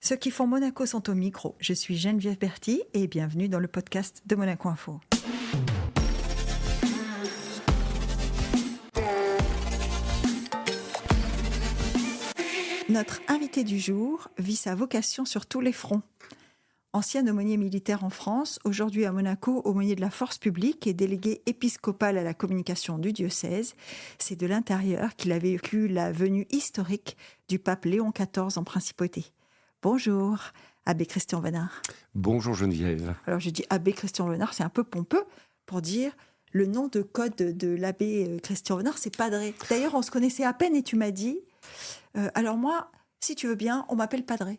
Ceux qui font Monaco sont au micro. Je suis Geneviève Berthy et bienvenue dans le podcast de Monaco Info. Notre invité du jour vit sa vocation sur tous les fronts. Ancien aumônier militaire en France, aujourd'hui à Monaco, aumônier de la force publique et délégué épiscopal à la communication du diocèse, c'est de l'intérieur qu'il a vécu la venue historique du pape Léon XIV en principauté. Bonjour, abbé Christian Venard. Bonjour Geneviève. Alors je dis abbé Christian Venard, c'est un peu pompeux pour dire le nom de code de l'abbé Christian Venard, c'est Padré. D'ailleurs, on se connaissait à peine et tu m'as dit, alors moi, si tu veux bien, on m'appelle Padré.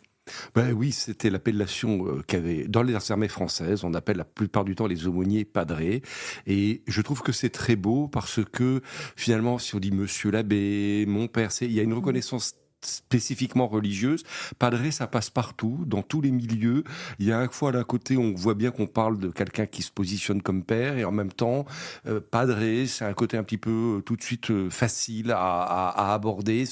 Ben oui, c'était l'appellation qu'avait dans les armées françaises. On appelle la plupart du temps les aumôniers padrés. Et je trouve que c'est très beau parce que finalement, si on dit Monsieur l'abbé, mon père, il y a une reconnaissance spécifiquement religieuse. Padré, ça passe partout, dans tous les milieux. Il y a un fois d'un côté, on voit bien qu'on parle de quelqu'un qui se positionne comme père, et en même temps, padré, c'est un côté un petit peu tout de suite facile à aborder.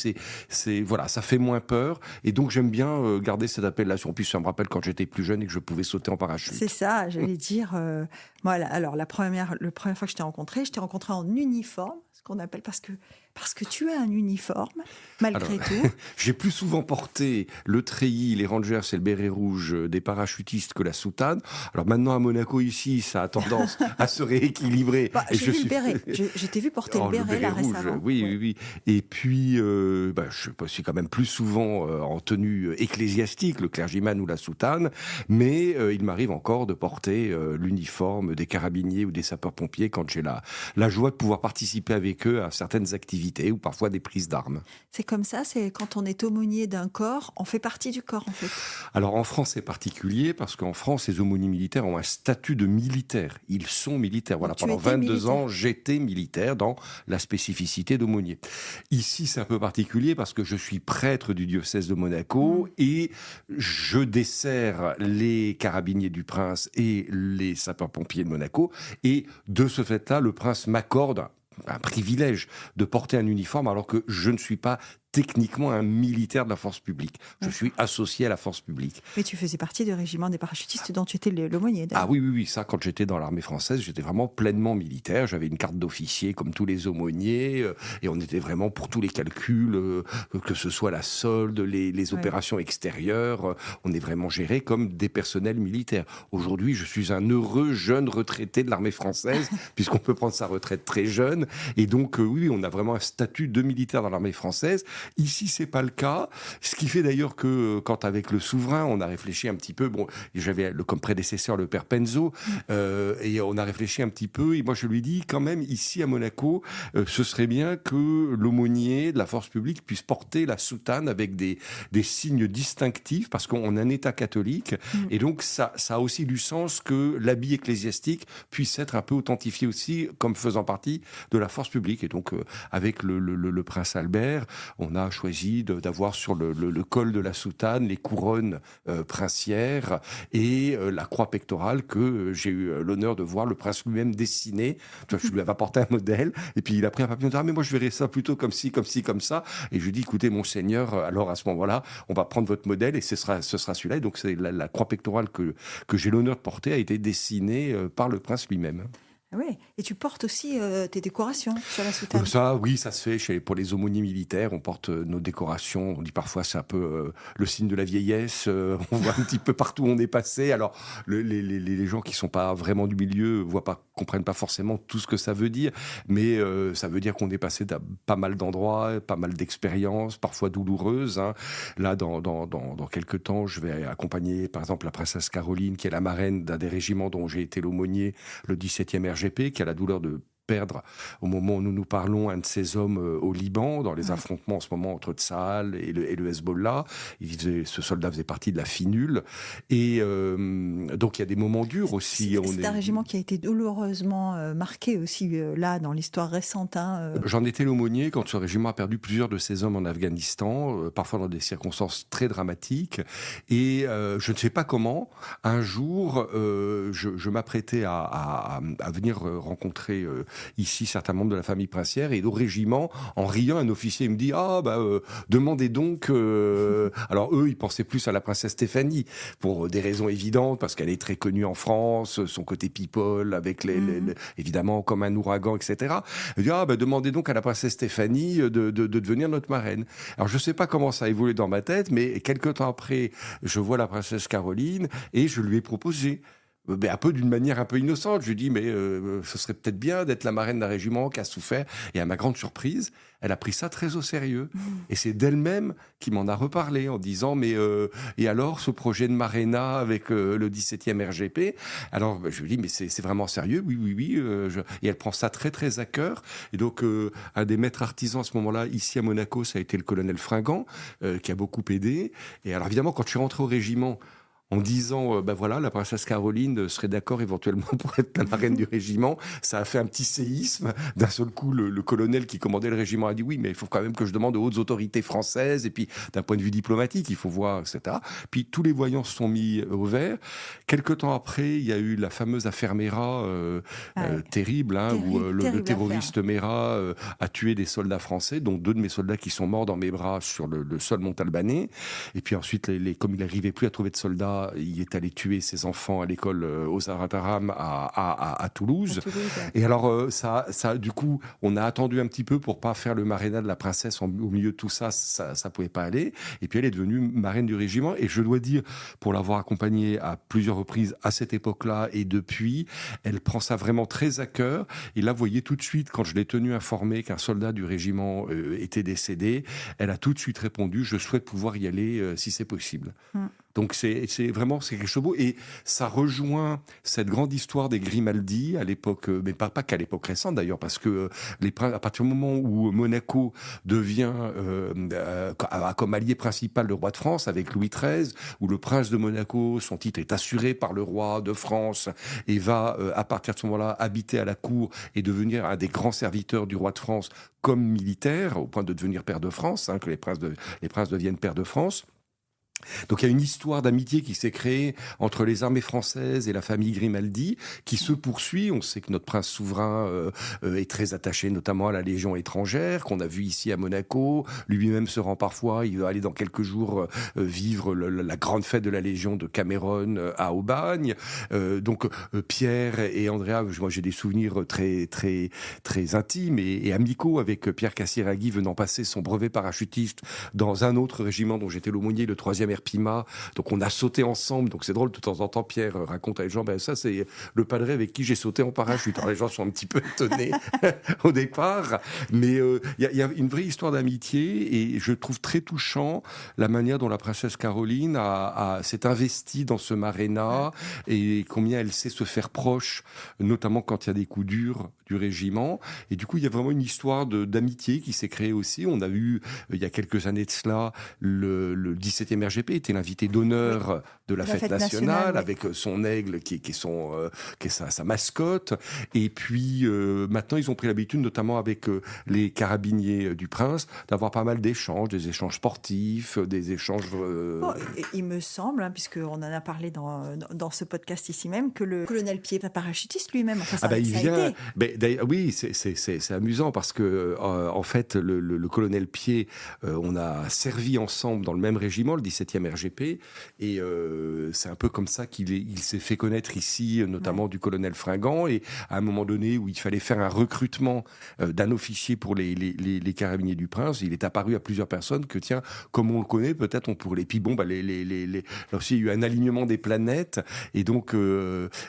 Voilà, ça fait moins peur, et donc j'aime bien garder cette appellation. Puis ça me rappelle quand j'étais plus jeune et que je pouvais sauter en parachute. C'est ça, j'allais dire. Moi, alors la première fois que je t'ai rencontré en uniforme, ce qu'on appelle parce que tu as un uniforme, malgré tout. J'ai plus souvent porté le treillis, les rangers et le béret rouge des parachutistes que la soutane. Alors maintenant à Monaco ici, ça a tendance à se rééquilibrer. J'ai vu le béret. Je t'ai vu porter le béret là rouge, récemment. Oui. Et puis, je suis quand même plus souvent en tenue ecclésiastique, le clergyman ou la soutane, mais il m'arrive encore de porter l'uniforme des carabiniers ou des sapeurs-pompiers quand j'ai la joie de pouvoir participer avec eux à certaines activités ou parfois des prises d'armes. C'est comme ça, c'est quand on est aumônier d'un corps, on fait partie du corps en fait. Alors en France c'est particulier parce qu'en France les aumôniers militaires ont un statut de militaire. Ils sont militaires. Voilà, pendant 22 ans j'étais militaire dans la spécificité d'aumônier. Ici c'est un peu particulier parce que je suis prêtre du diocèse de Monaco et je dessers les carabiniers du prince et les sapeurs-pompiers de Monaco, et de ce fait-là le prince m'accorde un privilège de porter un uniforme alors que je ne suis pas techniquement un militaire de la force publique. Je suis associé à la force publique. Mais tu faisais partie du régiment des parachutistes dont tu étais l'aumônier. Ah oui, ça, quand j'étais dans l'armée française, j'étais vraiment pleinement militaire. J'avais une carte d'officier comme tous les aumôniers, et on était vraiment pour tous les calculs, que ce soit la solde, les opérations extérieures, on est vraiment géré comme des personnels militaires. Aujourd'hui, je suis un heureux jeune retraité de l'armée française, puisqu'on peut prendre sa retraite très jeune, et donc oui, on a vraiment un statut de militaire dans l'armée française. Ici, c'est pas le cas. Ce qui fait d'ailleurs que, quand avec le souverain, on a réfléchi un petit peu. Bon, j'avais comme prédécesseur le père Penzo, et on a réfléchi un petit peu. Et moi, je lui dis quand même, ici à Monaco, ce serait bien que l'aumônier de la force publique puisse porter la soutane avec des signes distinctifs, parce qu'on a un État catholique, et donc ça a aussi du sens que l'habit ecclésiastique puisse être un peu authentifié aussi comme faisant partie de la force publique. Et donc, avec le prince Albert, on a choisi d'avoir sur le col de la soutane les couronnes princières et la croix pectorale que j'ai eu l'honneur de voir le prince lui-même dessiner. Je lui avais apporté un modèle, et puis il a pris un papier et il a dit « Ah, mais moi je verrais ça plutôt comme ci, comme ci, comme ça ». Et je lui ai dit « Écoutez, monseigneur, alors à ce moment-là, on va prendre votre modèle et ce sera celui-là ». Et donc c'est la croix pectorale que j'ai l'honneur de porter a été dessinée par le prince lui-même. Ah oui, et tu portes aussi tes décorations sur la soutane. Ça, oui, ça se fait pour les aumôniers militaires. On porte nos décorations. On dit parfois c'est un peu le signe de la vieillesse. On voit un petit peu partout où on est passé. Alors les gens qui sont pas vraiment du milieu comprennent pas forcément tout ce que ça veut dire, mais ça veut dire qu'on est passé dans pas mal d'endroits, pas mal d'expériences, parfois douloureuses. Hein. Là, dans quelques temps, je vais accompagner par exemple la princesse Caroline, qui est la marraine d'un des régiments dont j'ai été l'aumônier, le 17e RGP, qui a la douleur de perdre, au moment où nous parlons, un de ces hommes au Liban, dans les affrontements en ce moment entre Tsahal et le Hezbollah. Ce soldat faisait partie de la FINUL. Et donc il y a des moments durs aussi. C'est un régiment qui a été douloureusement marqué aussi, là, dans l'histoire récente. J'en étais l'aumônier quand ce régiment a perdu plusieurs de ses hommes en Afghanistan, parfois dans des circonstances très dramatiques. Et je ne sais pas comment, un jour, je m'apprêtais à venir rencontrer ici certains membres de la famille princière, et au régiment, en riant, un officier me dit demandez donc. Alors eux, ils pensaient plus à la princesse Stéphanie pour des raisons évidentes, parce qu'elle est très connue en France, son côté people avec évidemment comme un ouragan, etc. Il dit demandez donc à la princesse Stéphanie de devenir notre marraine. Alors je sais pas comment ça a évolué dans ma tête, mais quelques temps après, je vois la princesse Caroline et je lui ai proposé. Un peu d'une manière un peu innocente. Je lui dis, mais ce serait peut-être bien d'être la marraine d'un régiment qui a souffert. Et à ma grande surprise, elle a pris ça très au sérieux. Et c'est d'elle-même qui m'en a reparlé en disant, mais et alors ce projet de marrainat avec le 17e RGP? Alors je lui dis, mais c'est vraiment sérieux? Oui. Et elle prend ça très très à cœur. Et donc un des maîtres artisans à ce moment-là, ici à Monaco, ça a été le colonel Fringant, qui a beaucoup aidé. Et alors évidemment, quand je suis rentré au régiment, en disant, la princesse Caroline serait d'accord éventuellement pour être la marraine du régiment. Ça a fait un petit séisme. D'un seul coup, le colonel qui commandait le régiment a dit oui, mais il faut quand même que je demande aux hautes autorités françaises. Et puis, d'un point de vue diplomatique, il faut voir, etc. Puis, tous les voyants se sont mis au vert. Quelque temps après, il y a eu la fameuse affaire Mera, terrible, où le terroriste Mera a tué des soldats français, dont 2 de mes soldats qui sont morts dans mes bras sur le sol montalbanais. Et puis ensuite, comme il n'arrivait plus à trouver de soldats, il est allé tuer ses enfants à l'école aux Arataram à Toulouse. Et alors, ça, du coup, on a attendu un petit peu pour pas faire le marrainat de la princesse au milieu de tout ça. Ça pouvait pas aller. Et puis, elle est devenue marraine du régiment. Et je dois dire, pour l'avoir accompagnée à plusieurs reprises à cette époque-là et depuis, elle prend ça vraiment très à cœur. Et là, vous voyez tout de suite, quand je l'ai tenue informée qu'un soldat du régiment était décédé, elle a tout de suite répondu, je souhaite pouvoir y aller si c'est possible. Donc c'est quelque chose de beau, et ça rejoint cette grande histoire des Grimaldi à l'époque, mais pas qu'à l'époque récente d'ailleurs, parce que à partir du moment où Monaco devient comme allié principal le roi de France avec Louis XIII, où le prince de Monaco, son titre est assuré par le roi de France et va à partir de ce moment-là habiter à la cour et devenir un des grands serviteurs du roi de France comme militaire, au point de devenir pair de France, que les princes deviennent pairs de France. Donc il y a une histoire d'amitié qui s'est créée entre les armées françaises et la famille Grimaldi, qui se poursuit. On sait que notre prince souverain est très attaché notamment à la Légion étrangère, qu'on a vu ici à Monaco. Lui-même se rend parfois, il va aller dans quelques jours vivre la grande fête de la Légion de Cameron à Aubagne. Donc Pierre et Andrea, moi j'ai des souvenirs très très très intimes et amicaux avec Pierre Cassiraghi venant passer son brevet parachutiste dans un autre régiment dont j'étais l'aumônier, le 3e RPIMA. Donc on a sauté ensemble. Donc c'est drôle, de temps en temps Pierre raconte à les gens, ça c'est le padré avec qui j'ai sauté en parachute. Alors les gens sont un petit peu étonnés au départ, mais il y a une vraie histoire d'amitié, et je trouve très touchant la manière dont la princesse Caroline s'est investie dans ce marrainat et combien elle sait se faire proche, notamment quand il y a des coups durs du régiment. Et du coup, il y a vraiment une histoire d'amitié qui s'est créée aussi. On a eu, il y a quelques années de cela, le 17e RGP était l'invité d'honneur de la fête nationale, avec son aigle qui est sa mascotte. Et puis, maintenant, ils ont pris l'habitude, notamment avec les carabiniers du Prince, d'avoir pas mal d'échanges, des échanges sportifs, des échanges... Il me semble, puisqu'on en a parlé dans ce podcast ici même, que le colonel Pied, parachutiste lui-même, il vient... oui, c'est amusant parce que en fait, le colonel Pied, on a servi ensemble dans le même régiment, le 17e RGP, et c'est un peu comme ça qu'il s'est fait connaître ici, notamment du colonel Fringant, et à un moment donné où il fallait faire un recrutement d'un officier pour les carabiniers du Prince, il est apparu à plusieurs personnes que tiens, comme on le connaît, peut-être on pourrait... Et puis bon, là aussi, il y a eu un alignement des planètes, et donc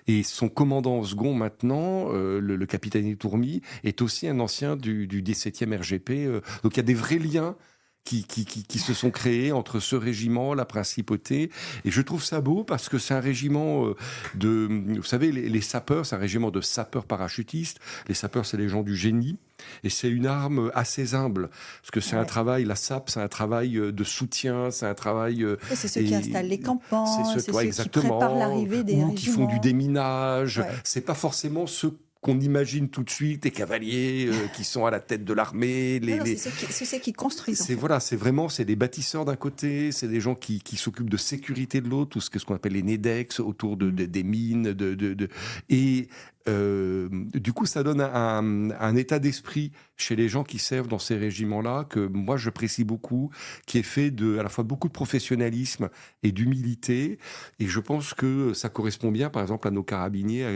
et son commandant en second maintenant, le capitaine Tourmy, est aussi un ancien du 17e RGP. Donc il y a des vrais liens qui se sont créés entre ce régiment, la principauté. Et je trouve ça beau parce que c'est un régiment vous savez, les sapeurs, c'est un régiment de sapeurs parachutistes. Les sapeurs, c'est les gens du génie. Et c'est une arme assez humble, parce que c'est un travail, la SAP, c'est un travail de soutien, c'est un travail... c'est ceux qui installent les campements, c'est ceux qui préparent l'arrivée des régiments. Qui font du déminage. C'est pas forcément ceux qu'on imagine tout de suite, les cavaliers qui sont à la tête de l'armée. C'est ceux qui construisent. C'est des bâtisseurs d'un côté, c'est des gens qui s'occupent de sécurité de l'autre, tout ce qu'on appelle les NEDEX, autour des mines. Et Du coup, ça donne un état d'esprit chez les gens qui servent dans ces régiments-là que moi j'apprécie beaucoup, qui est fait à la fois beaucoup de professionnalisme et d'humilité. Et je pense que ça correspond bien, par exemple, à nos carabiniers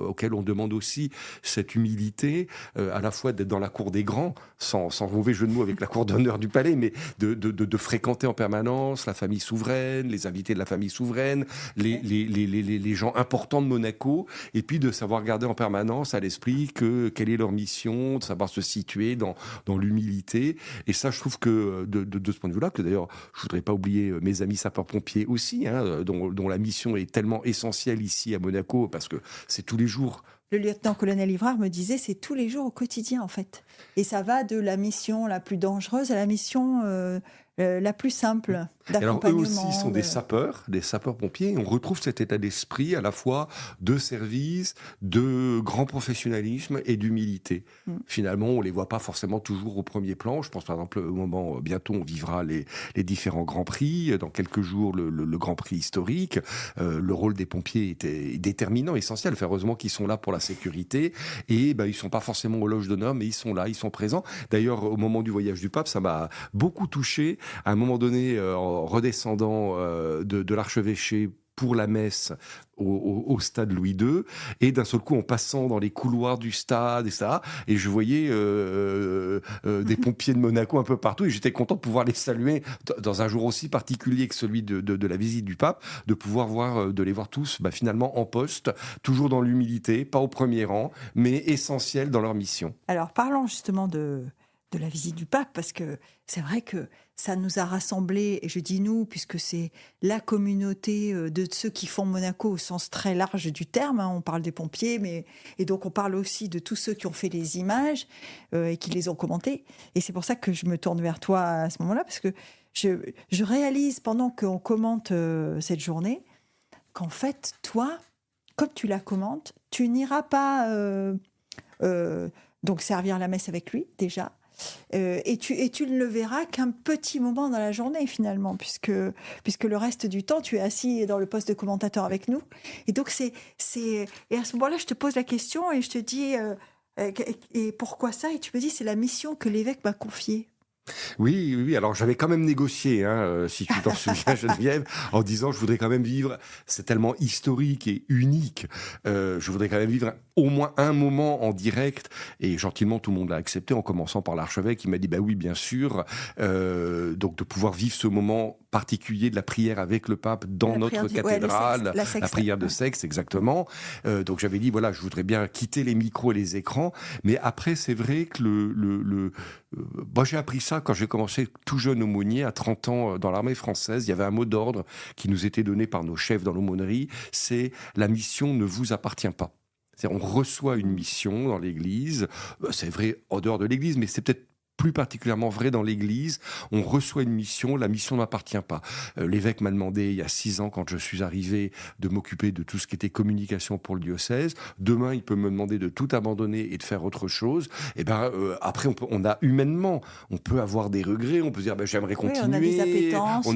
auxquels on demande aussi cette humilité, à la fois d'être dans la cour des grands, sans mauvais jeu de mots avec la cour d'honneur du palais, mais de fréquenter en permanence la famille souveraine, les invités de la famille souveraine, les gens importants de Monaco, et puis de savoir garder en permanence à l'esprit quelle est leur mission, de savoir se situer dans l'humilité. Et ça, je trouve que de ce point de vue-là, que d'ailleurs, je voudrais pas oublier mes amis sapeurs-pompiers aussi, hein, dont la mission est tellement essentielle ici à Monaco, parce que c'est tous les jours. Le lieutenant-colonel Ivrard me disait, c'est tous les jours au quotidien, en fait. Et ça va de la mission la plus dangereuse à la mission la plus simple d'accompagnement. Alors eux aussi sont des sapeurs-pompiers, et on retrouve cet état d'esprit à la fois de service, de grand professionnalisme et d'humilité. Finalement, on les voit pas forcément toujours au premier plan. Je pense par exemple au moment, bientôt on vivra les différents grands prix, dans quelques jours le grand prix historique. Le rôle des pompiers était déterminant, essentiel. Enfin, heureusement qu'ils sont là pour la sécurité, et ils sont pas forcément aux loges d'honneur, mais ils sont là, ils sont présents. D'ailleurs, au moment du voyage du pape, ça m'a beaucoup touché. À un moment donné, en redescendant de l'archevêché pour la messe au stade Louis II, et d'un seul coup en passant dans les couloirs du stade, etc., et je voyais des pompiers de Monaco un peu partout, et j'étais content de pouvoir les saluer dans un jour aussi particulier que celui de la visite du pape, de les voir tous finalement en poste, toujours dans l'humilité, pas au premier rang, mais essentiels dans leur mission. Alors parlons justement de la visite du pape, parce que c'est vrai que ça nous a rassemblés, et je dis nous, puisque c'est la communauté de ceux qui font Monaco au sens très large du terme, hein. On parle des pompiers, et donc on parle aussi de tous ceux qui ont fait les images et qui les ont commentées. Et c'est pour ça que je me tourne vers toi à ce moment-là, parce que je réalise, pendant qu'on commente cette journée, qu'en fait, toi, comme tu la commentes, tu n'iras pas donc servir la messe avec lui, déjà. Et tu ne le verras qu'un petit moment dans la journée, finalement, puisque le reste du temps, tu es assis dans le poste de commentateur avec nous. Et donc, et à ce moment-là, je te pose la question et je te dis et pourquoi ça? Et tu me dis, c'est la mission que l'évêque m'a confiée. Oui. Alors j'avais quand même négocié, si tu t'en souviens, Geneviève, en disant je voudrais quand même vivre. C'est tellement historique et unique. Je voudrais quand même vivre au moins un moment en direct. Et gentiment, tout le monde l'a accepté, en commençant par l'archevêque, qui m'a dit oui, bien sûr. Donc de pouvoir vivre ce moment particulier de la prière avec le pape dans notre cathédrale, la prière de Sexte, exactement. Donc j'avais dit je voudrais bien quitter les micros et les écrans. Mais après, c'est vrai que moi, j'ai appris ça quand j'ai commencé tout jeune aumônier, à 30 ans, dans l'armée française. Il y avait un mot d'ordre qui nous était donné par nos chefs dans l'aumônerie, c'est « la mission ne vous appartient pas ». C'est-à-dire, on reçoit une mission dans l'église, c'est vrai en dehors de l'église, mais c'est peut-être plus particulièrement vrai dans l'Église, on reçoit une mission, la mission ne m'appartient pas. L'évêque m'a demandé, il y a 6 ans, quand je suis arrivé, de m'occuper de tout ce qui était communication pour le diocèse. Demain, il peut me demander de tout abandonner et de faire autre chose. Et après, on a humainement, on peut avoir des regrets, on peut dire, j'aimerais continuer. On a des appétences.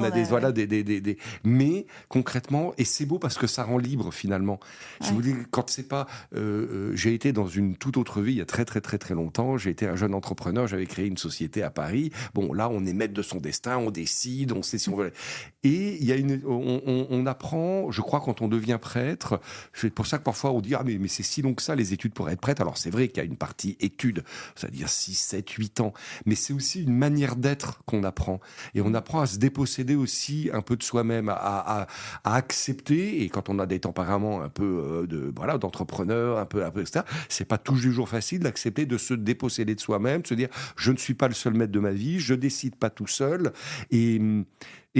Mais concrètement, et c'est beau parce que ça rend libre finalement. Ouais. Si vous voulez, quand c'est pas, j'ai été dans une toute autre vie il y a très très très très longtemps. J'ai été un jeune entrepreneur, j'avais créé une société à Paris. Bon, là, on est maître de son destin, on décide, on sait si on veut. Et il y a on apprend, je crois, quand on devient prêtre. C'est pour ça que parfois on dit mais c'est si long que ça les études pour être prêtre. Alors c'est vrai qu'il y a une partie études, c'est-à-dire 6, 7, 8 ans, mais c'est aussi une manière d'être qu'on apprend. Et on apprend à se déposséder aussi un peu de soi-même, à accepter. Et quand on a des tempéraments un peu d'entrepreneur, un peu etc. C'est pas toujours facile d'accepter de se déposséder de soi-même, de se dire je ne suis pas le seul maître de ma vie, je décide pas tout seul. Et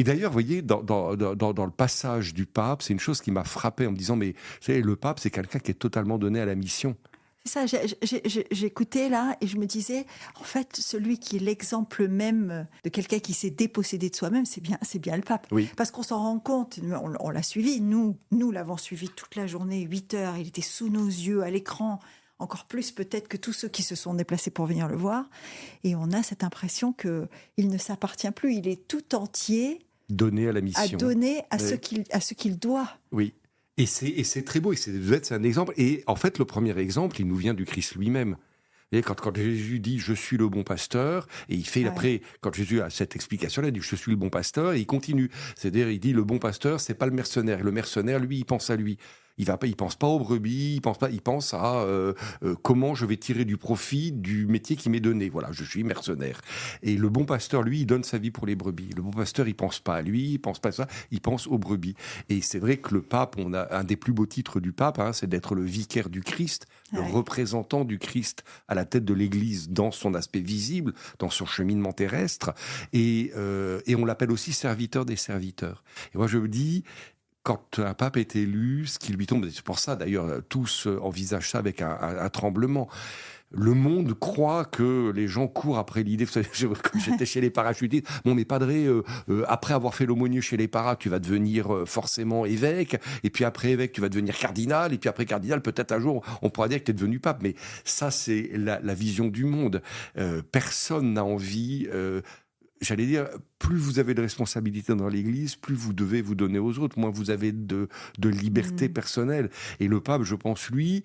d'ailleurs, vous voyez, dans le passage du pape, c'est une chose qui m'a frappé en me disant, mais vous savez, le pape, c'est quelqu'un qui est totalement donné à la mission. C'est ça, j'écoutais là et je me disais, en fait, celui qui est l'exemple même de quelqu'un qui s'est dépossédé de soi-même, c'est bien le pape. Oui. Parce qu'on s'en rend compte, on l'a suivi, nous l'avons suivi toute la journée, 8 heures, il était sous nos yeux, à l'écran, encore plus peut-être que tous ceux qui se sont déplacés pour venir le voir. Et on a cette impression qu'il ne s'appartient plus, il est tout entier donné à la mission. À donner à ce qu'il doit. Oui. Et c'est très beau, c'est un exemple. Et en fait, le premier exemple, il nous vient du Christ lui-même. Et quand Jésus dit je suis le bon pasteur, et il fait après, quand Jésus a cette explication-là, il dit je suis le bon pasteur, et il continue. C'est-à-dire, il dit le bon pasteur, c'est pas le mercenaire. Et le mercenaire, lui, il pense à lui. Il pense pas aux brebis, il pense à comment je vais tirer du profit du métier qui m'est donné. Voilà, je suis mercenaire. Et le bon pasteur, lui, il donne sa vie pour les brebis. Le bon pasteur, il pense pas à lui, il pense pas à ça, il pense aux brebis. Et c'est vrai que le pape, on a un des plus beaux titres du pape, c'est d'être le vicaire du Christ, le représentant du Christ à la tête de l'Église dans son aspect visible, dans son cheminement terrestre. Et on l'appelle aussi serviteur des serviteurs. Et moi, je me dis, quand un pape est élu, ce qui lui tombe, c'est pour ça d'ailleurs, tous envisagent ça avec un tremblement. Le monde croit que les gens courent après l'idée. Vous savez, quand j'étais chez les parachutistes, bon, mais padré, après avoir fait l'aumônier chez les paras, tu vas devenir forcément évêque, et puis après évêque, tu vas devenir cardinal, et puis après cardinal, peut-être un jour, on pourra dire que tu es devenu pape. Mais ça, c'est la vision du monde. Personne n'a envie... J'allais dire, plus vous avez de responsabilités dans l'Église, plus vous devez vous donner aux autres, moins vous avez de liberté personnelle. Et le pape, je pense, lui...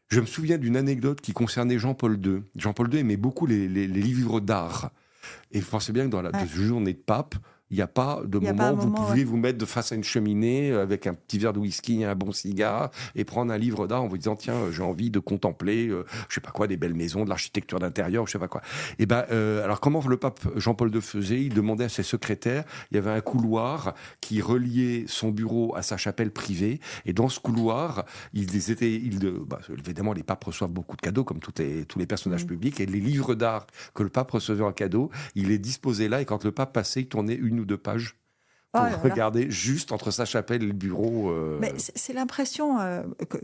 Je me souviens d'une anecdote qui concernait Jean-Paul II. Jean-Paul II aimait beaucoup les livres d'art. Et vous pensez bien que dans la journée de pape, il n'y a pas de moment où vous pouvez vous mettre face à une cheminée avec un petit verre de whisky et un bon cigare et prendre un livre d'art en vous disant tiens, j'ai envie de contempler, je sais pas quoi, des belles maisons, de l'architecture d'intérieur, je sais pas quoi. Et alors comment le pape Jean-Paul II faisait? Il demandait à ses secrétaires, il y avait un couloir qui reliait son bureau à sa chapelle privée, et dans ce couloir, évidemment, les papes reçoivent beaucoup de cadeaux comme tous les personnages publics, et les livres d'art que le pape recevait en cadeau, il les disposait là, et quand le pape passait, il tournait une ou deux pages pour regarder juste entre sa chapelle et le bureau. Mais c'est l'impression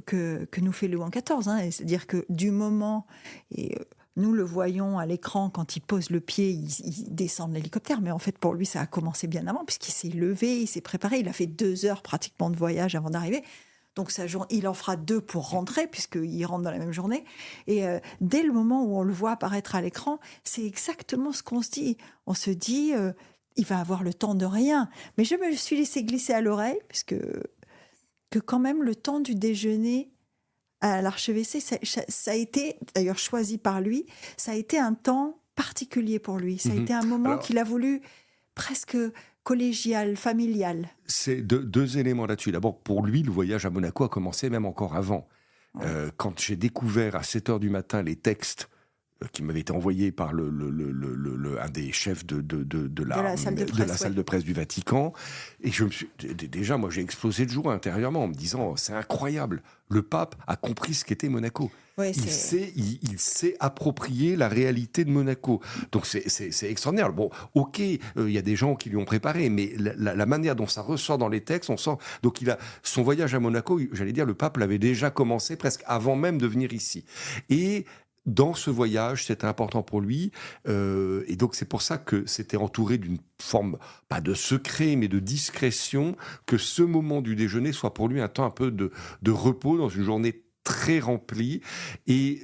que nous fait Louis XIV. C'est-à-dire que du moment... nous le voyons à l'écran quand il pose le pied, il descend de l'hélicoptère. Mais en fait, pour lui, ça a commencé bien avant, puisqu'il s'est levé, il s'est préparé. Il a fait 2 heures pratiquement de voyage avant d'arriver. Donc il en fera 2 pour rentrer, puisqu'il rentre dans la même journée. Et dès le moment où on le voit apparaître à l'écran, c'est exactement ce qu'on se dit. On se dit... il va avoir le temps de rien. Mais je me suis laissé glisser à l'oreille, que quand même le temps du déjeuner à l'archevêché, ça a été, d'ailleurs choisi par lui, ça a été un temps particulier pour lui. Ça a été un moment qu'il a voulu presque collégial, familial. C'est deux éléments là-dessus. D'abord, pour lui, le voyage à Monaco a commencé même encore avant. Quand j'ai découvert à 7h du matin les textes qui m'avait été envoyé par un des chefs de la salle de presse du Vatican. Et déjà, moi, j'ai explosé de joie intérieurement en me disant, c'est incroyable, le pape a compris ce qu'était Monaco. Ouais, il s'est approprié la réalité de Monaco. Donc c'est extraordinaire. Bon, ok, il y a des gens qui lui ont préparé, mais la manière dont ça ressort dans les textes, on sent. Donc son voyage à Monaco, j'allais dire, le pape l'avait déjà commencé presque avant même de venir ici. Et dans ce voyage, c'était important pour lui, et donc c'est pour ça que c'était entouré d'une forme, pas de secret, mais de discrétion, que ce moment du déjeuner soit pour lui un temps un peu de repos dans une journée très remplie. Et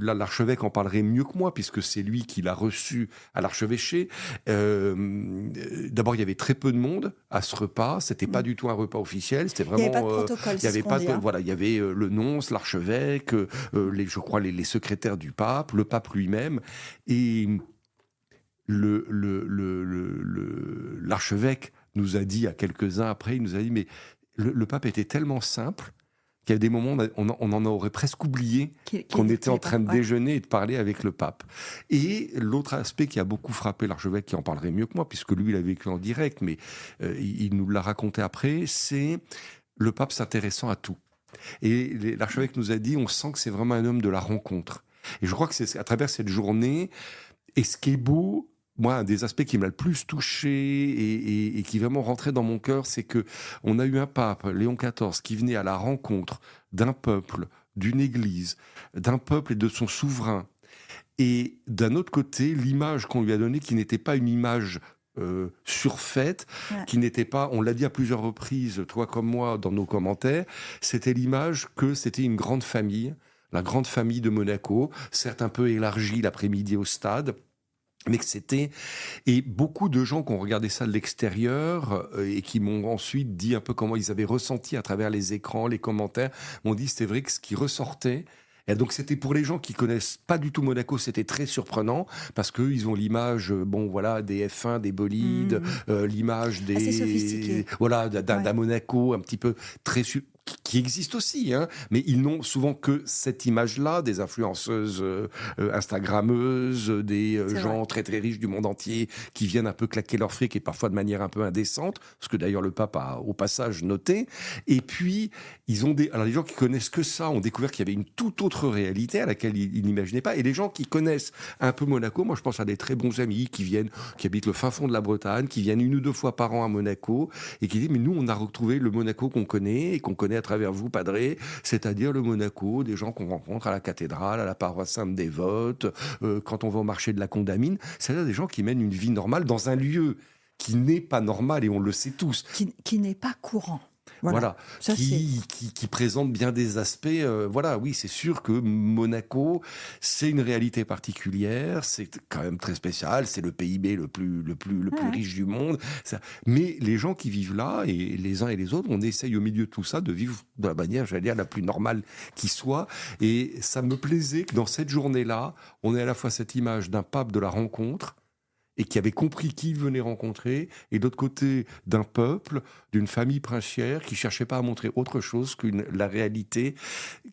là, l'archevêque en parlerait mieux que moi, puisque c'est lui qui l'a reçu à l'archevêché. D'abord, il y avait très peu de monde à ce repas. C'était pas du tout un repas officiel. C'était vraiment. Il n'y avait pas de protocole. Il y avait pas de, voilà, il y avait le nonce, l'archevêque, je crois les secrétaires du pape, le pape lui-même, et l'archevêque nous a dit à quelques-uns après, il nous a dit mais le pape était tellement simple qu'il y a des moments, on en aurait presque oublié qu'on était en train de déjeuner et de parler avec le pape. Et l'autre aspect qui a beaucoup frappé l'archevêque, qui en parlerait mieux que moi, puisque lui, il a vécu en direct, mais il nous l'a raconté après, c'est le pape s'intéressant à tout. Et l'archevêque nous a dit, on sent que c'est vraiment un homme de la rencontre. Et je crois que c'est à travers cette journée, et ce qui est beau, moi, un des aspects qui m'a le plus touché et qui vraiment rentrait dans mon cœur, c'est que on a eu un pape, Léon XIV, qui venait à la rencontre d'un peuple, d'une église, d'un peuple et de son souverain. Et d'un autre côté, l'image qu'on lui a donnée, qui n'était pas une image surfaite, qui n'était pas, on l'a dit à plusieurs reprises, toi comme moi, dans nos commentaires, c'était l'image que c'était une grande famille, la grande famille de Monaco, certes un peu élargie l'après-midi au stade, mais que c'était... Et beaucoup de gens qui ont regardé ça de l'extérieur et qui m'ont ensuite dit un peu comment ils avaient ressenti à travers les écrans, les commentaires, m'ont dit c'était vrai que ce qui ressortait... Et donc c'était pour les gens qui connaissent pas du tout Monaco, c'était très surprenant parce que ils ont l'image, bon voilà, des F1, des bolides, l'image Assez sophistiqué. voilà, d'un Monaco un petit peu très qui existe aussi, hein, mais ils n'ont souvent que cette image-là, des influenceuses instagrammeuses, des gens très très riches du monde entier qui viennent un peu claquer leur fric et parfois de manière un peu indécente, ce que d'ailleurs le pape a au passage noté. Et puis, alors les gens qui connaissent que ça ont découvert qu'il y avait une toute autre réalité à laquelle ils n'imaginaient pas. Et les gens qui connaissent un peu Monaco, moi je pense à des très bons amis qui habitent le fin fond de la Bretagne, qui viennent 1 ou 2 fois par an à Monaco et qui disent mais nous on a retrouvé le Monaco qu'on connaît et qu'on connaît à travers vous, Padré, c'est-à-dire le Monaco, des gens qu'on rencontre à la cathédrale, à la paroisse Sainte-Dévote, quand on va au marché de la Condamine, c'est-à-dire des gens qui mènent une vie normale dans un lieu qui n'est pas normal et on le sait tous. Qui n'est pas courant. Voilà, Ça, qui présente bien des aspects. Voilà, oui, c'est sûr que Monaco, c'est une réalité particulière, c'est quand même très spécial, c'est le PIB le plus riche du monde. Mais les gens qui vivent là, et les uns et les autres, on essaye au milieu de tout ça de vivre de la manière, j'allais dire, la plus normale qui soit. Et ça me plaisait que dans cette journée-là, on ait à la fois cette image d'un pape de la rencontre, et qui avait compris qui il venait rencontrer, et d'autre côté, d'un peuple, d'une famille princière qui cherchait pas à montrer autre chose que la réalité.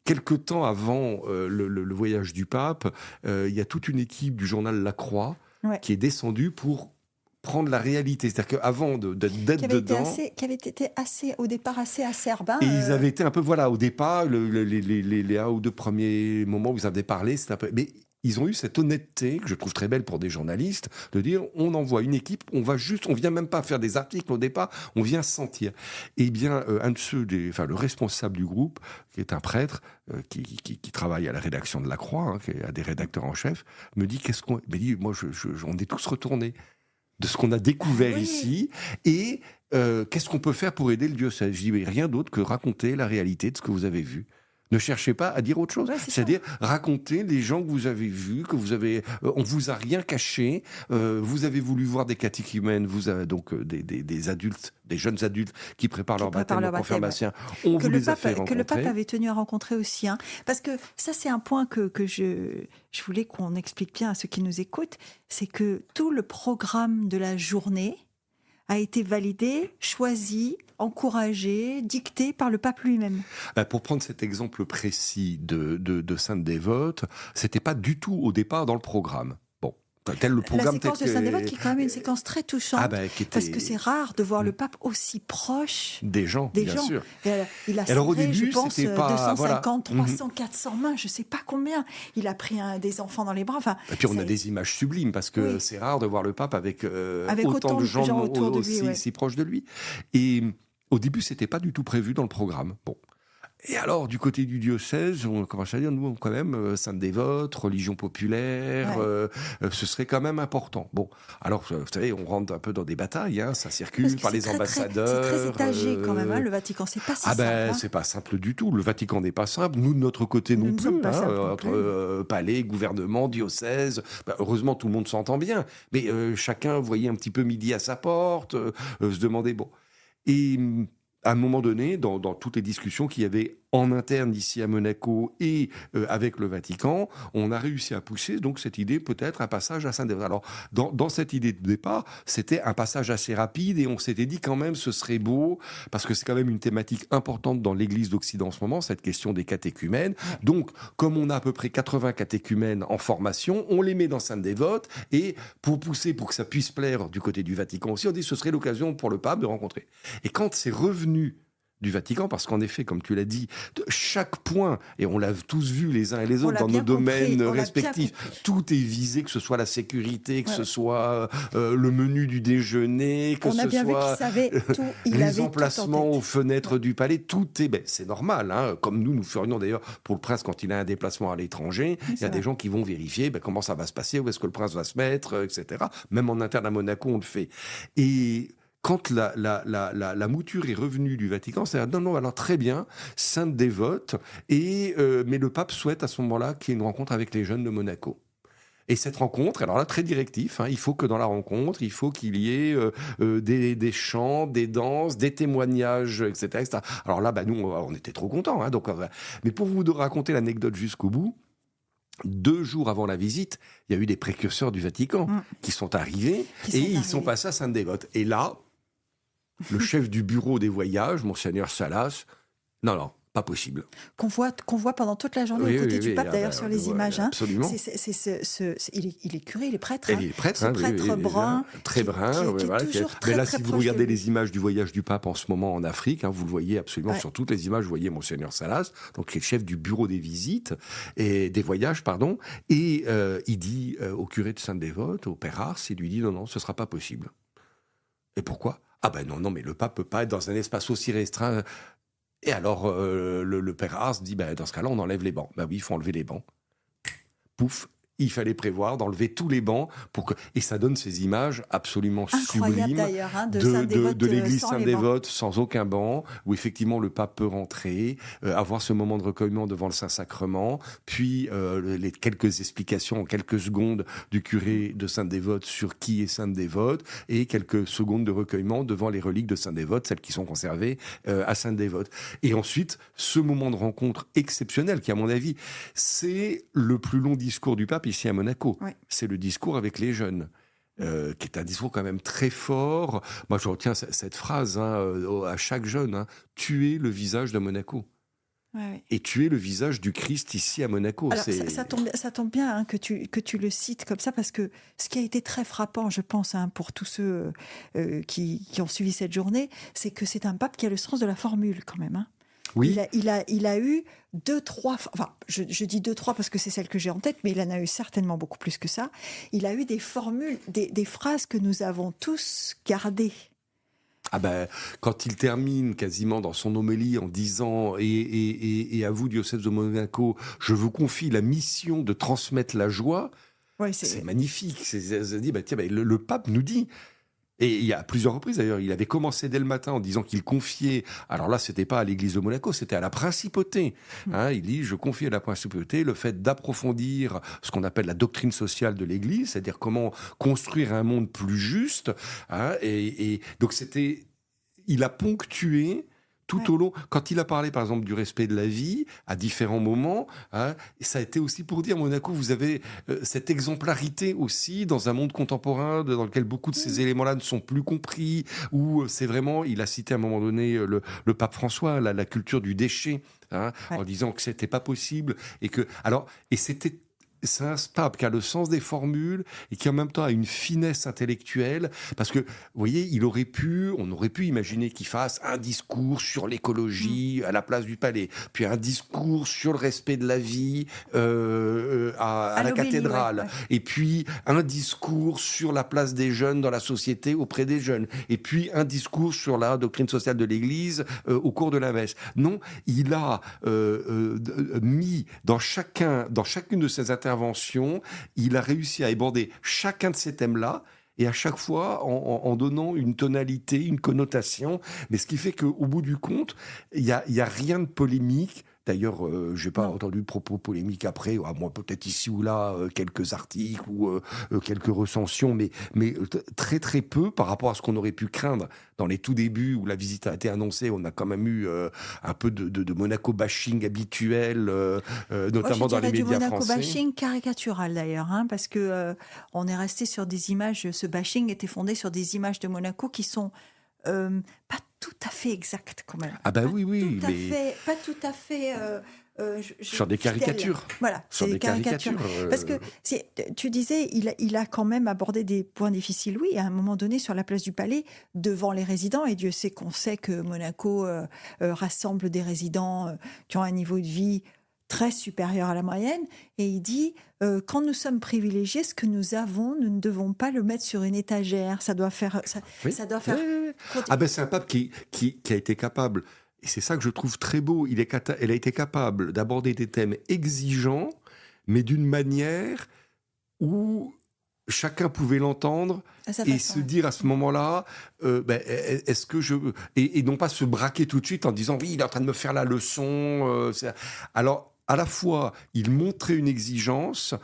Quelque temps avant le voyage du pape, il y a toute une équipe du journal La Croix qui est descendue pour prendre la réalité. C'est-à-dire qu'avant d'être dedans... Qui avait été au départ assez acerbe. Et ils avaient été un peu, voilà, au départ, les 1 ou 2 premiers moments où vous avez parlé, c'était un peu... Mais ils ont eu cette honnêteté, que je trouve très belle pour des journalistes, de dire on envoie une équipe, on vient même pas faire des articles au départ, on vient sentir. Et bien, un de ceux, le responsable du groupe, qui est un prêtre, qui travaille à la rédaction de La Croix, hein, qui est un des rédacteurs en chef, me dit on est tous retournés de ce qu'on a découvert ici, et qu'est-ce qu'on peut faire pour aider le diocèse? Je dis, mais rien d'autre que raconter la réalité de ce que vous avez vu. Ne cherchez pas à dire autre chose. C'est-à-dire raconter les gens que vous avez vus, que vous avez, on vous a rien caché. Vous avez voulu voir des catéchumènes, vous avez donc des adultes, des jeunes adultes qui préparent leur baptême, leur confirmation. On vous les a fait rencontrer. Que le pape avait tenu à rencontrer aussi, hein. Parce que ça, c'est un point que je voulais qu'on explique bien à ceux qui nous écoutent, c'est que tout le programme de la journée a été validé, choisi, encouragé, dicté par le pape lui-même. Pour prendre cet exemple précis de Sainte-Dévote, c'était pas du tout au départ dans le programme. Bon, tel le programme... La séquence de Sainte-Dévote qui est quand même une séquence très touchante, parce que c'est rare de voir le pape aussi proche des gens, bien sûr. Il a alors, au serré, début, je pense, c'était pas, 250, 300, 400 mains, je sais pas combien. Il a pris des enfants dans les bras. Enfin, et puis on a des images sublimes, parce que c'est rare de voir le pape avec autant de gens autour de lui, si proches de lui. Et au début, c'était pas du tout prévu dans le programme. Bon. Et alors, du côté du diocèse, on commence à dire, nous, quand même, Sainte-Dévote, religion populaire, ce serait quand même important. Bon, alors, vous savez, on rentre un peu dans des batailles, hein, ça circule par les ambassadeurs. C'est très étagé quand même, hein, le Vatican, c'est pas si simple. Hein. C'est pas simple du tout, le Vatican n'est pas simple, nous, de notre côté non plus, entre palais, gouvernement, diocèse, heureusement, tout le monde s'entend bien, mais chacun voyait un petit peu midi à sa porte, se demandait, bon... Et à un moment donné, dans toutes les discussions qu'il y avait en interne ici à Monaco et avec le Vatican, on a réussi à pousser donc cette idée, peut-être un passage à Sainte-Dévote. Alors, dans cette idée de départ, c'était un passage assez rapide et on s'était dit quand même ce serait beau, parce que c'est quand même une thématique importante dans l'Église d'Occident en ce moment, cette question des catéchumènes. Donc, comme on a à peu près 80 catéchumènes en formation, on les met dans Sainte-Dévote et pour pousser, pour que ça puisse plaire du côté du Vatican aussi, on dit que ce serait l'occasion pour le pape de rencontrer. Et quand c'est revenu du Vatican, parce qu'en effet, comme tu l'as dit, chaque point, et on l'a tous vu les uns et les autres dans nos domaines respectifs, tout est visé, que ce soit la sécurité, que ce soit le menu du déjeuner, que ce soit les emplacements aux fenêtres du palais, tout est... c'est normal, hein, comme nous ferions d'ailleurs pour le prince quand il a un déplacement à l'étranger, il y a des gens qui vont vérifier comment ça va se passer, où est-ce que le prince va se mettre, etc. Même en interne à Monaco, on le fait. Et... quand la mouture est revenue du Vatican, c'est non, alors très bien, Sainte-Dévote, mais le pape souhaite à ce moment-là qu'il y ait une rencontre avec les jeunes de Monaco. Et cette rencontre, alors là, très directif, il faut que dans la rencontre, il faut qu'il y ait des chants, des danses, des témoignages, etc. etc. Alors là, nous, on était trop contents. Donc, mais pour vous raconter l'anecdote jusqu'au bout, 2 jours avant la visite, il y a eu des précurseurs du Vatican qui sont arrivés ils sont passés à Sainte-Dévote. Et là, le chef du bureau des voyages, Monseigneur Salas, non, pas possible. Qu'on voit pendant toute la journée aux côtés du pape, d'ailleurs, sur les images. Absolument. Il est curé, il est prêtre. Il est prêtre, prêtre brun. Très brun. Mais là, si vous regardez les images du voyage du pape en ce moment en Afrique, vous le voyez absolument sur toutes les images, vous voyez Monseigneur Salas, donc qui est le chef du bureau des visites et des voyages, pardon. Et il dit au curé de Sainte-Dévote, au père Ars, il lui dit non, ce ne sera pas possible. Et pourquoi ? Non, mais le pape peut pas être dans un espace aussi restreint. Et alors, le père Ars dit, dans ce cas-là, on enlève les bancs. Oui, il faut enlever les bancs. Pouf, il fallait prévoir d'enlever tous les bancs et ça donne ces images absolument sublimes de l'église Sainte-Dévote sans aucun banc, où effectivement le pape peut rentrer, avoir ce moment de recueillement devant le Saint-Sacrement, puis les quelques explications en quelques secondes du curé de Sainte-Dévote sur qui est Sainte-Dévote, et quelques secondes de recueillement devant les reliques de Sainte-Dévote, celles qui sont conservées à Sainte-Dévote. Et ensuite, ce moment de rencontre exceptionnel, qui à mon avis, c'est le plus long discours du pape ici à Monaco. Oui. C'est le discours avec les jeunes, qui est un discours quand même très fort. Moi, je retiens cette phrase à chaque jeune, tuer le visage de Monaco. Ouais. Et tuer le visage du Christ ici à Monaco. Alors, ça tombe bien que tu le cites comme ça, parce que ce qui a été très frappant, je pense, pour tous ceux qui ont suivi cette journée, c'est que c'est un pape qui a le sens de la formule quand même. Oui. Il a eu 2-3, enfin, je dis 2-3 parce que c'est celle que j'ai en tête, mais il en a eu certainement beaucoup plus que ça. Il a eu des formules, des phrases que nous avons tous gardées. Quand il termine quasiment dans son homélie en disant et à vous, diocèse de Monaco, je vous confie la mission de transmettre la joie, c'est magnifique. Le pape nous dit. Et il y a plusieurs reprises d'ailleurs, il avait commencé dès le matin en disant qu'il confiait, alors là c'était pas à l'église de Monaco, c'était à la principauté. Il dit, je confie à la principauté le fait d'approfondir ce qu'on appelle la doctrine sociale de l'église, c'est-à-dire comment construire un monde plus juste. Et donc il a ponctué tout au long, quand il a parlé par exemple du respect de la vie à différents moments, ça a été aussi pour dire, Monaco, vous avez cette exemplarité aussi dans un monde contemporain dans lequel beaucoup de ces éléments-là ne sont plus compris, où c'est vraiment, il a cité à un moment donné le pape François, la culture du déchet, en disant que c'était pas possible, c'est un pape qui a le sens des formules et qui en même temps a une finesse intellectuelle, parce que, vous voyez, on aurait pu imaginer qu'il fasse un discours sur l'écologie à la place du palais, puis un discours sur le respect de la vie à la cathédrale, et puis un discours sur la place des jeunes dans la société auprès des jeunes, et puis un discours sur la doctrine sociale de l'Église au cours de la messe. Non, il a mis dans chacune de ses interventions, il a réussi à aborder chacun de ces thèmes-là, et à chaque fois en donnant une tonalité, une connotation, mais ce qui fait qu'au bout du compte, il y a rien de polémique. D'ailleurs, je n'ai pas entendu de propos polémiques après, moi peut-être ici ou là, quelques articles ou quelques recensions, mais très très peu par rapport à ce qu'on aurait pu craindre dans les tout débuts où la visite a été annoncée. On a quand même eu un peu de Monaco bashing habituel, notamment dans les médias français. Monaco bashing caricatural d'ailleurs, parce que on est resté sur des images, ce bashing était fondé sur des images de Monaco qui sont pas tout à fait exact quand même. Pas tout à fait sur des caricatures. Voilà, sur des caricatures. Parce que tu disais, il a quand même abordé des points difficiles, oui, à un moment donné sur la place du Palais, devant les résidents, et Dieu sait qu'on sait que Monaco rassemble des résidents qui ont un niveau de vie très supérieur à la moyenne, et il dit quand nous sommes privilégiés, ce que nous avons, nous ne devons pas le mettre sur une étagère. Ça doit faire. Oui. C'est un pape qui a été capable, et c'est ça que je trouve très beau. Elle a été capable d'aborder des thèmes exigeants, mais d'une manière où chacun pouvait l'entendre et se dire à ce moment-là, est-ce que je... Et non pas se braquer tout de suite en disant, oui, il est en train de me faire la leçon. Alors, à la fois, il montrait une exigence,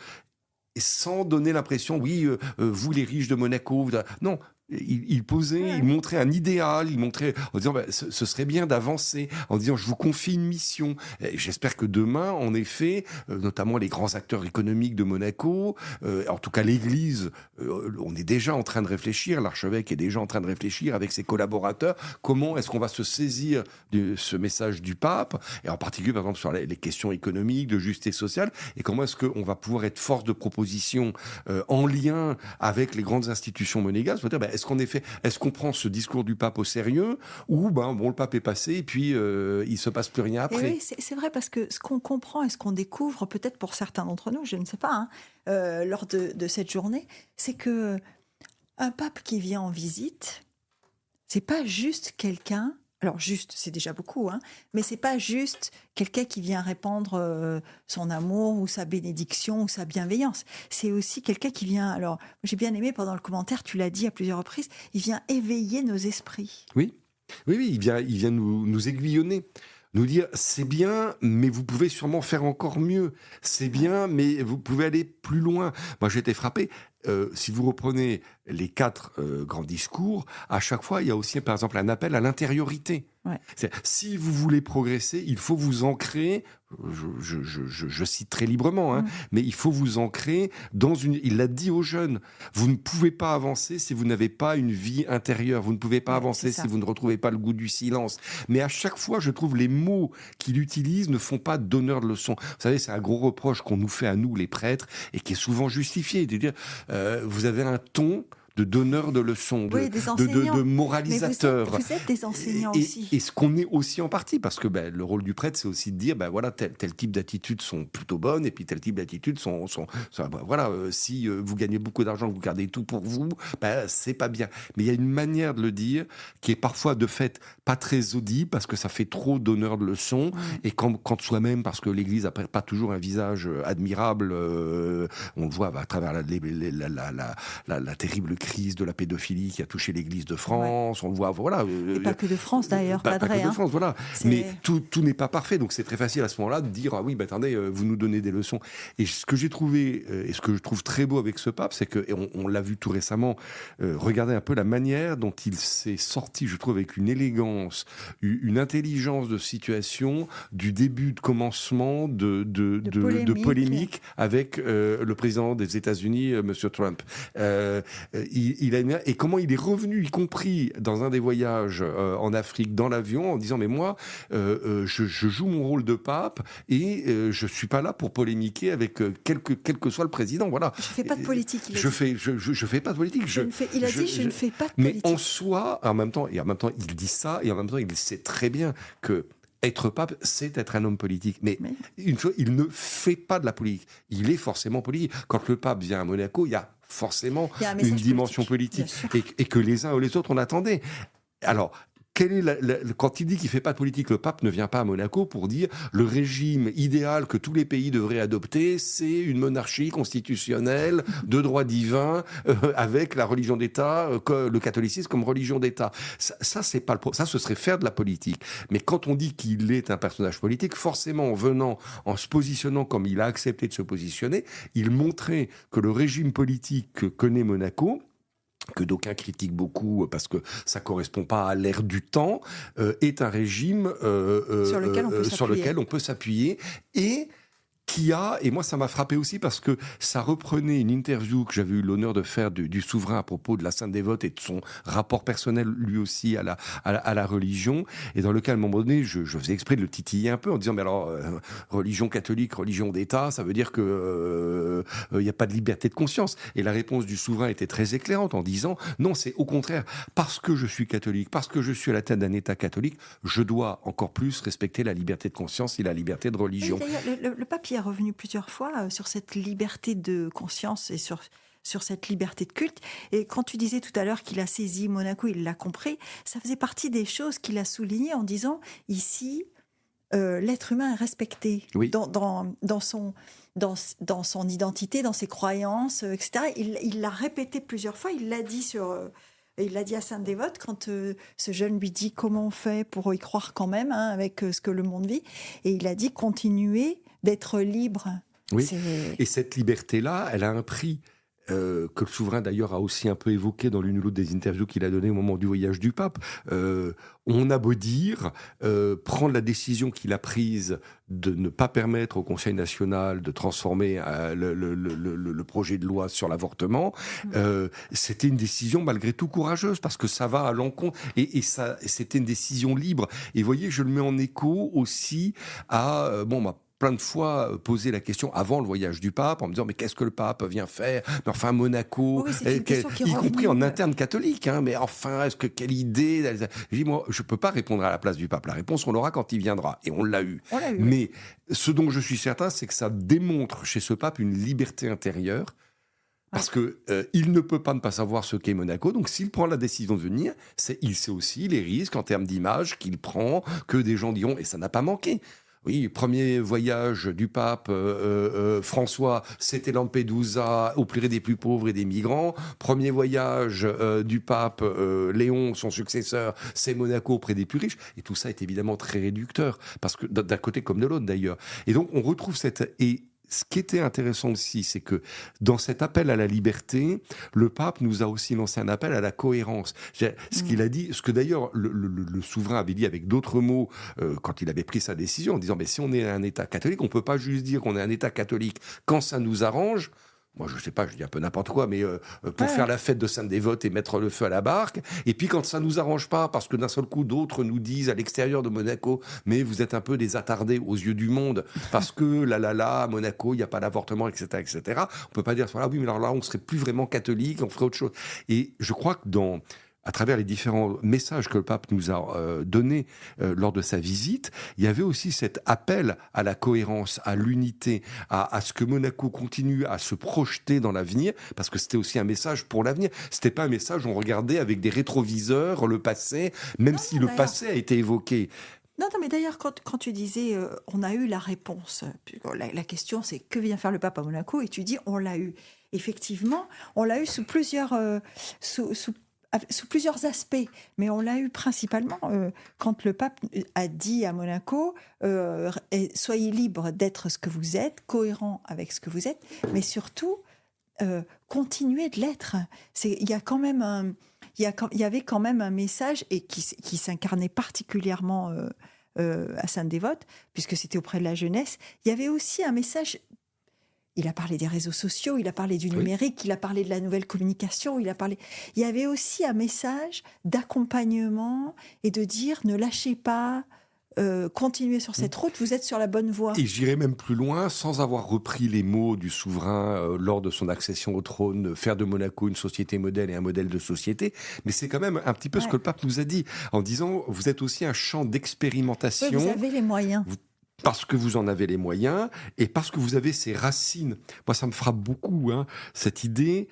et sans donner l'impression, oui, vous les riches de Monaco, non. Il posait, il montrait un idéal, il montrait en disant ce serait bien d'avancer, en disant je vous confie une mission. Et j'espère que demain, en effet, notamment les grands acteurs économiques de Monaco, en tout cas l'Église, on est déjà en train de réfléchir, l'archevêque est déjà en train de réfléchir avec ses collaborateurs, comment est-ce qu'on va se saisir de ce message du pape, et en particulier par exemple sur les questions économiques, de justice sociale, et comment est-ce qu'on va pouvoir être force de proposition en lien avec les grandes institutions monégasques, est-ce qu'en effet, est-ce qu'on prend ce discours du pape au sérieux ou le pape est passé et puis il se passe plus rien après. Et oui, c'est vrai parce que ce qu'on comprend et ce qu'on découvre, peut-être pour certains d'entre nous, je ne sais pas, lors de cette journée, c'est que un pape qui vient en visite, c'est pas juste quelqu'un. Alors juste, c'est déjà beaucoup, mais c'est pas juste quelqu'un qui vient répandre son amour ou sa bénédiction ou sa bienveillance. C'est aussi quelqu'un qui vient, alors j'ai bien aimé pendant le commentaire, tu l'as dit à plusieurs reprises, il vient éveiller nos esprits. Oui, il vient nous aiguillonner. Nous dire, c'est bien, mais vous pouvez sûrement faire encore mieux. C'est bien, mais vous pouvez aller plus loin. Moi, j'ai été frappé. Si vous reprenez les 4 grands discours, à chaque fois, il y a aussi, par exemple, un appel à l'intériorité. Ouais. Si vous voulez progresser, il faut vous ancrer, je cite très librement, mais il faut vous ancrer dans une... Il l'a dit aux jeunes, vous ne pouvez pas avancer si vous n'avez pas une vie intérieure, vous ne pouvez pas avancer si vous ne retrouvez pas le goût du silence. Mais à chaque fois, je trouve les mots qu'il utilise ne font pas donneur de leçons. Vous savez, c'est un gros reproche qu'on nous fait à nous, les prêtres, et qui est souvent justifié, de dire, vous avez un ton de donneur de leçons, de moralisateur. Vous êtes des enseignants aussi. Et ce qu'on est aussi en partie, parce que le rôle du prêtre, c'est aussi de dire, voilà, tel type d'attitudes sont plutôt bonnes, et puis tel type d'attitudes sont si vous gagnez beaucoup d'argent, vous gardez tout pour vous, c'est pas bien. Mais il y a une manière de le dire qui est parfois de fait pas très audible, parce que ça fait trop donneur de leçons, et quand soi-même, parce que l'Église n'a pas toujours un visage admirable, on le voit à travers la terrible crise de la pédophilie qui a touché l'Église de France, on le voit, voilà. Et pas que de France d'ailleurs, pas que de France, voilà. Mais tout n'est pas parfait, donc c'est très facile à ce moment-là de dire, ah oui, attendez, vous nous donnez des leçons. Et ce que j'ai trouvé, et ce que je trouve très beau avec ce pape, c'est que, et on l'a vu tout récemment, regardez un peu la manière dont il s'est sorti, je trouve, avec une élégance, une intelligence de situation, du début de commencement de polémique avec le président des États-Unis, Monsieur Trump. Et comment il est revenu, y compris dans un des voyages en Afrique, dans l'avion, en disant, mais moi, je joue mon rôle de pape et je suis pas là pour polémiquer avec quel que soit le président. Voilà. Je fais pas de politique. Je fais pas de politique. Il a dit, je ne fais pas de mais politique. Mais en soi, en même temps, il dit ça, et en même temps, il sait très bien que être pape, c'est être un homme politique. Mais une chose, il ne fait pas de la politique. Il est forcément politique. Quand le pape vient à Monaco, il y a forcément une dimension politique. Et que les uns ou les autres, on attendait. Alors, quand il dit qu'il ne fait pas de politique, le pape ne vient pas à Monaco pour dire le régime idéal que tous les pays devraient adopter, c'est une monarchie constitutionnelle de droit divin avec la religion d'État, le catholicisme comme religion d'État. Ça, c'est pas ça, ce serait faire de la politique. Mais quand on dit qu'il est un personnage politique, forcément, en se positionnant comme il a accepté de se positionner, il montrait que le régime politique que connaît Monaco, que d'aucuns critiquent beaucoup parce que ça correspond pas à l'ère du temps, est un régime sur lequel on peut s'appuyer et et moi ça m'a frappé aussi parce que ça reprenait une interview que j'avais eu l'honneur de faire du souverain à propos de la Sainte Dévote et de son rapport personnel lui aussi à la religion, et dans lequel à un moment donné je faisais exprès de le titiller un peu en disant mais alors religion catholique, religion d'État, ça veut dire que il y a pas de liberté de conscience, et la réponse du souverain était très éclairante en disant non, c'est au contraire, parce que je suis catholique, parce que je suis à la tête d'un État catholique, je dois encore plus respecter la liberté de conscience et la liberté de religion. Oui, le papier est revenu plusieurs fois sur cette liberté de conscience et sur cette liberté de culte. Et quand tu disais tout à l'heure qu'il a saisi Monaco, il l'a compris, ça faisait partie des choses qu'il a soulignées en disant ici, l'être humain est respecté dans son identité, dans ses croyances, etc. Il l'a répété plusieurs fois, il l'a dit il l'a dit à Sainte Dévote quand ce jeune lui dit comment on fait pour y croire quand même avec ce que le monde vit. Et il a dit continuez d'être libre Oui, et cette liberté-là, elle a un prix. Que le souverain d'ailleurs a aussi un peu évoqué dans l'une ou l'autre des interviews qu'il a données au moment du voyage du pape. On a beau dire, prendre la décision qu'il a prise de ne pas permettre au Conseil national de transformer le projet de loi sur l'avortement, c'était une décision malgré tout courageuse, parce que ça va à l'encontre, et c'était une décision libre. Et vous voyez, je le mets en écho aussi à... plein de fois posé la question avant le voyage du pape, en me disant mais qu'est-ce que le pape vient faire? Mais enfin Monaco, Oui, c'est une question qui est y compris en revenue. interne catholique, hein, mais enfin quelle idée? Je dis moi je peux pas répondre à la place du pape. La réponse on l'aura quand il viendra, et on l'a eu. On l'a eu. Mais ce dont je suis certain, c'est que ça démontre chez ce pape une liberté intérieure. Parce que il ne peut pas ne pas savoir ce qu'est Monaco. Donc, s'il prend la décision de venir, il sait aussi les risques en termes d'image qu'il prend, que des gens diront, et ça n'a pas manqué. Oui, premier voyage du pape François, c'était Lampedusa, au plus près des plus pauvres et des migrants. Premier voyage du pape Léon, son successeur, c'est Monaco, auprès des plus riches. Et tout ça est évidemment très réducteur, parce que d'un côté comme de l'autre d'ailleurs. Et donc on retrouve et ce qui était intéressant aussi, c'est que dans cet appel à la liberté, le pape nous a aussi lancé un appel à la cohérence. Ce qu'il a dit, ce que d'ailleurs le souverain avait dit avec d'autres mots quand il avait pris sa décision, en disant mais si on est un État catholique, on peut pas juste dire qu'on est un État catholique quand ça nous arrange. Moi, je sais pas, je dis un peu n'importe quoi, mais pour faire la fête de Sainte-Dévote et mettre le feu à la barque. Et puis, quand ça nous arrange pas, parce que d'un seul coup, d'autres nous disent à l'extérieur de Monaco, mais vous êtes un peu des attardés aux yeux du monde, parce que à Monaco, il n'y a pas d'avortement, etc., etc. On peut pas dire, voilà, oui, mais alors là, on serait plus vraiment catholique, on ferait autre chose. Et je crois que à travers les différents messages que le pape nous a donnés lors de sa visite, il y avait aussi cet appel à la cohérence, à l'unité, à ce que Monaco continue à se projeter dans l'avenir, parce que c'était aussi un message pour l'avenir. C'était pas un message où on regardait avec des rétroviseurs le passé, même si le passé a été évoqué. Non, mais d'ailleurs, quand tu disais on a eu la réponse, la question c'est que vient faire le pape à Monaco, et tu dis on l'a eu. Effectivement, on l'a eu sous plusieurs aspects, mais on l'a eu principalement quand le pape a dit à Monaco soyez libre d'être ce que vous êtes, cohérent avec ce que vous êtes, mais surtout continuez de l'être. Il y a quand même il y avait quand même un message et qui s'incarnait particulièrement à Sainte-Dévote, puisque c'était auprès de la jeunesse. Il y avait aussi un message. Il a parlé des réseaux sociaux, il a parlé du numérique, il a parlé de la nouvelle communication, il y avait aussi un message d'accompagnement et de dire ne lâchez pas, continuez sur cette route, vous êtes sur la bonne voie. Et j'irai même plus loin, sans avoir repris les mots du souverain lors de son accession au trône, faire de Monaco une société modèle et un modèle de société. Mais c'est quand même un petit peu ce que le pape nous a dit, en disant vous êtes aussi un champ d'expérimentation. Oui, vous avez les moyens. Parce que vous en avez les moyens et parce que vous avez ces racines. Moi, ça me frappe beaucoup, cette idée.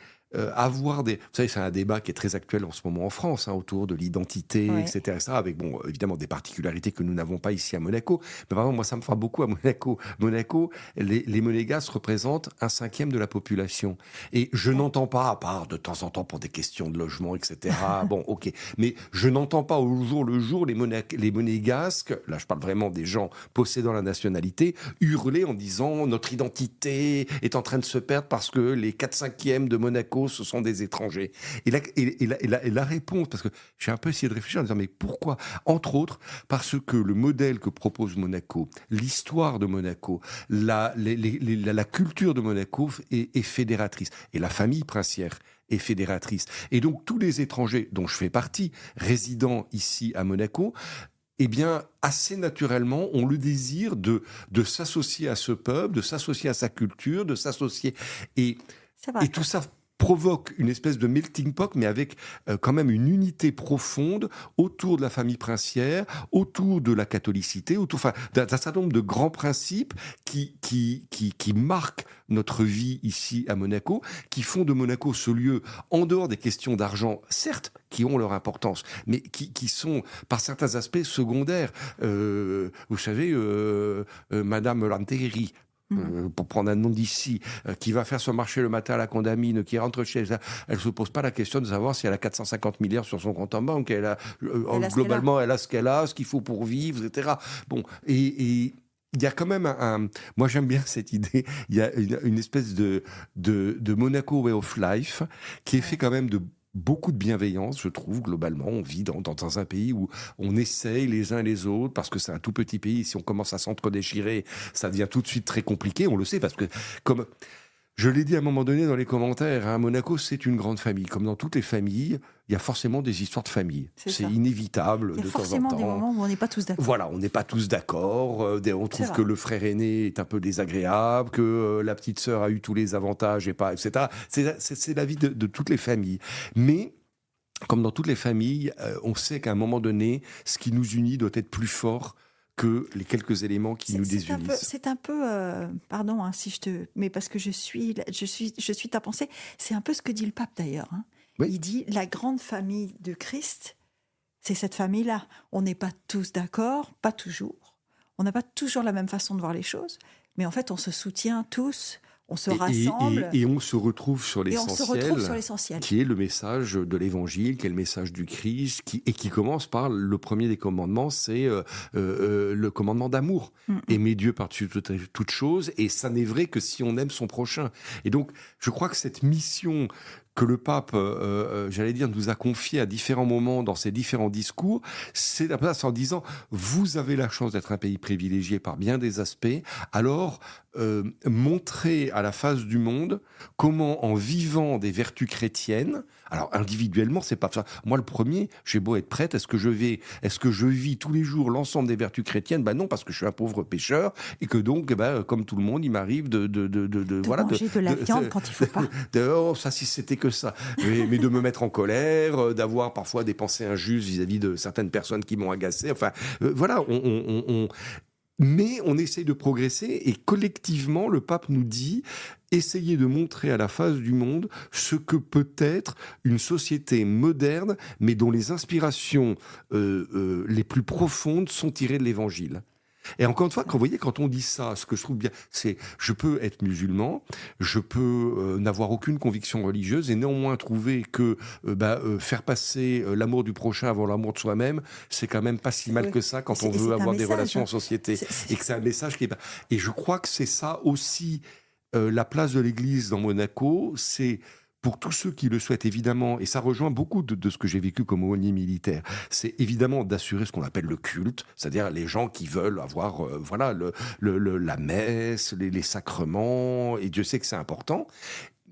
Avoir des... Vous savez, c'est un débat qui est très actuel en ce moment en France, autour de l'identité, etc. Avec, évidemment, des particularités que nous n'avons pas ici à Monaco. Mais par exemple, moi, ça me frappe beaucoup à Monaco. Monaco, les Monégasques représentent 1/5 de la population. Et je n'entends pas, à part de temps en temps pour des questions de logement, etc. Bon, ok. Mais je n'entends pas au jour le jour les Monégasques, là, je parle vraiment des gens possédant la nationalité, hurler en disant notre identité est en train de se perdre parce que les 4/5 de Monaco ce sont des étrangers. Et la réponse, parce que j'ai un peu essayé de réfléchir en disant, mais pourquoi? Entre autres, parce que le modèle que propose Monaco, l'histoire de Monaco, la culture de Monaco est fédératrice. Et la famille princière est fédératrice. Et donc, tous les étrangers, dont je fais partie, résidant ici à Monaco, eh bien, assez naturellement, ont le désir de s'associer à ce peuple, de s'associer à sa culture, de s'associer... Et tout ça provoque une espèce de melting pot, mais avec quand même une unité profonde autour de la famille princière, autour de la catholicité, autour d'un certain nombre de grands principes qui marquent notre vie ici à Monaco, qui font de Monaco ce lieu, en dehors des questions d'argent, certes, qui ont leur importance, mais qui sont, par certains aspects, secondaires. Vous savez, Madame Lanteri, pour prendre un nom d'ici, qui va faire son marché le matin à la Condamine, qui rentre chez elle, elle se pose pas la question de savoir si elle a 450 milliards sur son compte en banque, globalement, elle a ce qu'elle a, ce qu'il faut pour vivre, etc. Bon, et il il y a quand même moi j'aime bien cette idée, il y a une espèce de Monaco Way of Life qui est fait quand même de beaucoup de bienveillance, je trouve, globalement. On vit dans un pays où on essaye les uns et les autres, parce que c'est un tout petit pays. Si on commence à s'entre-déchirer, ça devient tout de suite très compliqué. On le sait, parce que, comme je l'ai dit à un moment donné dans les commentaires, hein, Monaco, c'est une grande famille. Comme dans toutes les familles, il y a forcément des histoires de famille. C'est inévitable de temps en temps. Il y a forcément des moments où on n'est pas tous d'accord. Voilà, on n'est pas tous d'accord. On trouve que le frère aîné est un peu désagréable, que la petite sœur a eu tous les avantages, et pas, etc. C'est la vie de toutes les familles. Mais, comme dans toutes les familles, on sait qu'à un moment donné, ce qui nous unit doit être plus fort que les quelques éléments qui nous désunissent. C'est un peu, pardon, hein, si je te, mais parce que je suis ta pensée. C'est un peu ce que dit le pape d'ailleurs. Hein. Oui. Il dit la grande famille de Christ, c'est cette famille-là. On n'est pas tous d'accord, pas toujours. On n'a pas toujours la même façon de voir les choses, mais en fait, on se soutient tous. On se rassemble. Et on se retrouve sur l'essentiel, qui est le message de l'Évangile, qui est le message du Christ, qui commence par le premier des commandements, c'est le commandement d'amour. Aimer Dieu par-dessus toute chose, et ça n'est vrai que si on aime son prochain. Et donc, je crois que cette mission que le pape, j'allais dire, nous a confiée à différents moments dans ses différents discours, c'est la place en disant, vous avez la chance d'être un pays privilégié par bien des aspects, alors montrer à la face du monde comment, en vivant des vertus chrétiennes, alors individuellement, c'est pas ça. Moi, le premier, j'ai beau être prêtre, est-ce que je vis tous les jours l'ensemble des vertus chrétiennes? Ben non, parce que je suis un pauvre pécheur et que donc, comme tout le monde, il m'arrive de manger de la viande quand il faut pas. Oh, ça, si c'était que ça. Mais de me mettre en colère, d'avoir parfois des pensées injustes vis-à-vis de certaines personnes qui m'ont agacé. Enfin, voilà, mais on essaye de progresser et collectivement, le pape nous dit essayez de montrer à la face du monde ce que peut être une société moderne, mais dont les inspirations les plus profondes sont tirées de l'Évangile. Et encore une fois, quand on dit ça, ce que je trouve bien, c'est je peux être musulman, je peux n'avoir aucune conviction religieuse et néanmoins trouver que faire passer l'amour du prochain avant l'amour de soi-même, c'est quand même pas si mal que ça quand on veut avoir des relations en société. Et que c'est un message qui est... Et je crois que c'est ça aussi, la place de l'Église dans Monaco, c'est... Pour tous ceux qui le souhaitent, évidemment, et ça rejoint beaucoup de ce que j'ai vécu comme aumônier militaire, c'est évidemment d'assurer ce qu'on appelle le culte, c'est-à-dire les gens qui veulent avoir la messe, les sacrements, et Dieu sait que c'est important.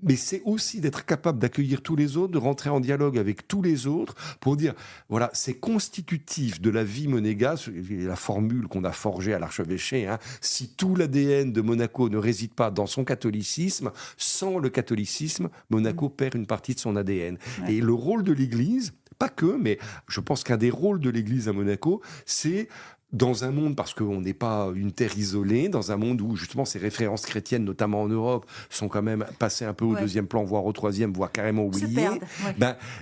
Mais c'est aussi d'être capable d'accueillir tous les autres, de rentrer en dialogue avec tous les autres pour dire, voilà, c'est constitutif de la vie monégasque, la formule qu'on a forgée à l'archevêché, hein, si tout l'ADN de Monaco ne réside pas dans son catholicisme, sans le catholicisme, Monaco perd une partie de son ADN. Ouais. Et le rôle de l'Église, pas que, mais je pense qu'un des rôles de l'Église à Monaco, c'est... Dans un monde, parce qu'on n'est pas une terre isolée, dans un monde où justement ces références chrétiennes, notamment en Europe, sont quand même passées un peu au deuxième plan, voire au troisième, voire carrément oubliées,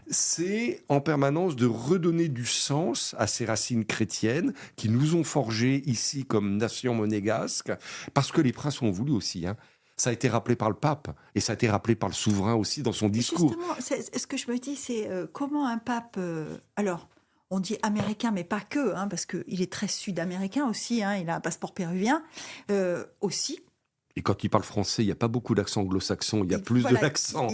c'est en permanence de redonner du sens à ces racines chrétiennes qui nous ont forgés ici comme nation monégasque, parce que les princes ont voulu aussi, hein. Ça a été rappelé par le pape et ça a été rappelé par le souverain aussi dans son discours. Justement, ce que je me dis, c'est comment un pape... alors, on dit américain, mais pas que, hein, parce qu'il est très sud-américain aussi, hein, il a un passeport péruvien aussi. Et quand il parle français, il n'y a pas beaucoup d'accent anglo-saxon, il y a plus de l'accent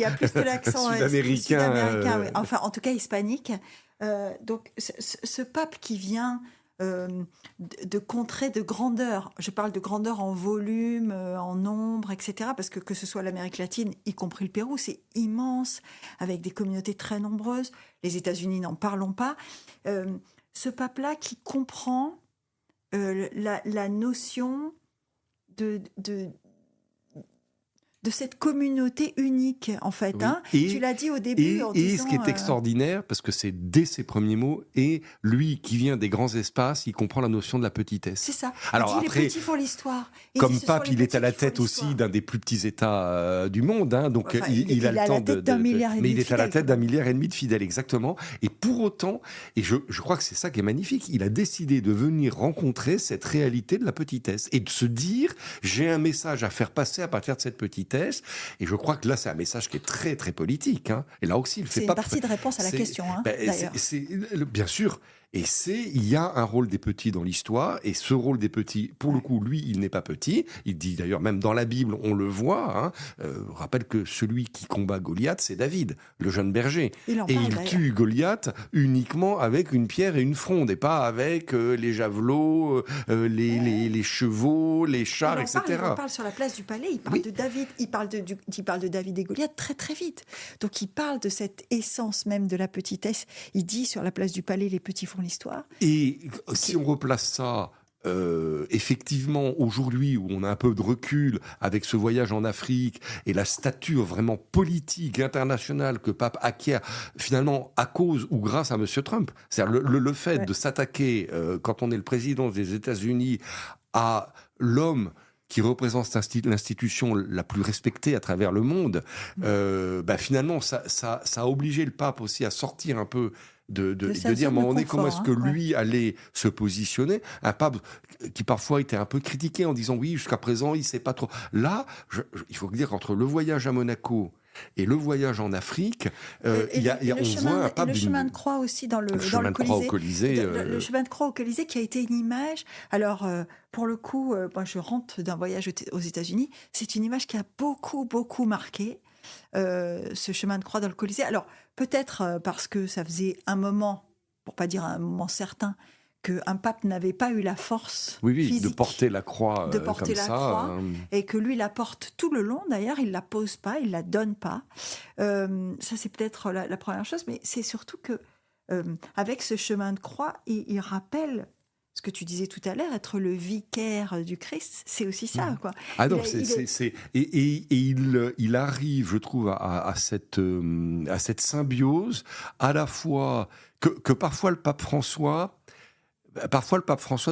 sud-américain, oui. Enfin, en tout cas hispanique. Donc, ce pape qui vient... de contrées de grandeur. Je parle de grandeur en volume, en nombre, etc. Parce que ce soit l'Amérique latine, y compris le Pérou, c'est immense, avec des communautés très nombreuses. Les États-Unis, n'en parlons pas. Ce pape-là qui comprend la notion de cette communauté unique, en fait. Oui. Hein. Tu l'as dit au début en disant... Et ce qui est extraordinaire, parce que c'est dès ses premiers mots, et lui qui vient des grands espaces, il comprend la notion de la petitesse. C'est ça. Alors il dit, après, les petits font l'histoire. Comme pape, il est à la tête aussi d'un des plus petits États du monde. Hein, donc enfin, il a le temps mais il est à la tête d'1,5 milliard de fidèles, exactement. Et pour autant, et je crois que c'est ça qui est magnifique, il a décidé de venir rencontrer cette réalité de la petitesse et de se dire, j'ai un message à faire passer à partir de cette petitesse. Et je crois que là, c'est un message qui est très, très politique. Hein. Et là aussi, il fait pas... C'est une partie de réponse à la question, hein, d'ailleurs. Bien sûr. Et il y a un rôle des petits dans l'histoire, et ce rôle des petits, pour le coup, lui, il n'est pas petit. Il dit d'ailleurs, même dans la Bible, on le voit. Rappelle que celui qui combat Goliath, c'est David, le jeune berger. Et il tue Goliath uniquement avec une pierre et une fronde, et pas avec les javelots, les chevaux, les chars, etc. Il en parle sur la place du palais. Il parle de David. Il parle de David et Goliath très très vite. Donc il parle de cette essence même de la petitesse. Il dit sur la place du palais, les petits font l'histoire. Et si on replace ça, effectivement, aujourd'hui, où on a un peu de recul avec ce voyage en Afrique et la stature vraiment politique, internationale que Pape acquiert, finalement, à cause ou grâce à M. Trump. C'est-à-dire le fait de s'attaquer, quand on est le président des États-Unis, à l'homme qui représente l'institution la plus respectée à travers le monde, finalement, ça a obligé le pape aussi à sortir un peu de dire à un moment donné comment est-ce que lui allait se positionner. Un pape qui parfois était un peu critiqué en disant oui, jusqu'à présent, il ne sait pas trop. Là, il faut dire qu'entre le voyage à Monaco et le voyage en Afrique, on voit un pape... Le chemin de croix aussi dans le Colisée. Le chemin de croix au Colisée qui a été une image... Alors, pour le coup, moi je rentre d'un voyage aux États-Unis, c'est une image qui a beaucoup, beaucoup marqué. Ce chemin de croix dans le Colisée. Alors, peut-être parce que ça faisait un moment, pour pas dire un moment certain, qu'un pape n'avait pas eu la force physique de porter la croix, et que lui la porte tout le long. D'ailleurs, il la pose pas, il la donne pas. Ça, c'est peut-être la première chose, mais c'est surtout que avec ce chemin de croix, il rappelle ce que tu disais tout à l'heure, être le vicaire du Christ, c'est aussi ça, quoi. Ah non, il arrive, je trouve, à cette symbiose, à la fois que parfois le pape François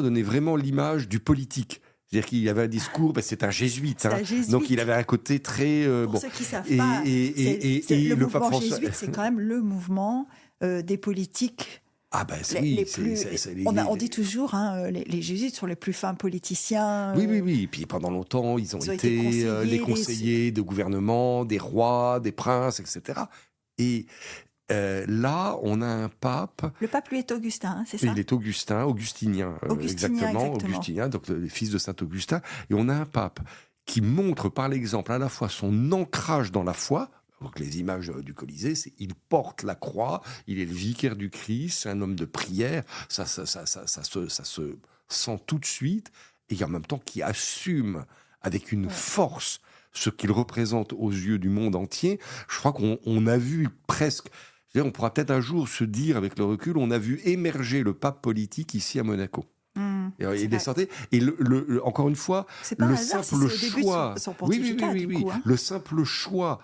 donnait vraiment l'image du politique. C'est-à-dire qu'il y avait un discours, c'est un jésuite, donc il avait un côté très... Pour ceux qui ne savent pas, le mouvement jésuite, c'est quand même le mouvement des politiques. On dit toujours, les jésuites sont les plus fins politiciens. Oui. Et puis pendant longtemps, ils ont été les conseillers de gouvernement, des rois, des princes, etc. Et là, on a un pape... Le pape, lui, est Augustin, c'est ça ? Il est augustinien, exactement. Augustinien, donc le fils de saint Augustin. Et on a un pape qui montre par l'exemple à la fois son ancrage dans la foi. Donc les images du Colisée, il porte la croix, il est le vicaire du Christ, c'est un homme de prière, ça se sent tout de suite, et en même temps qui assume avec une force ce qu'il représente aux yeux du monde entier. Je crois qu'on a vu presque, on pourra peut-être un jour se dire avec le recul, on a vu émerger le pape politique ici à Monaco. Il est sorti. Et encore une fois, le simple choix, le simple choix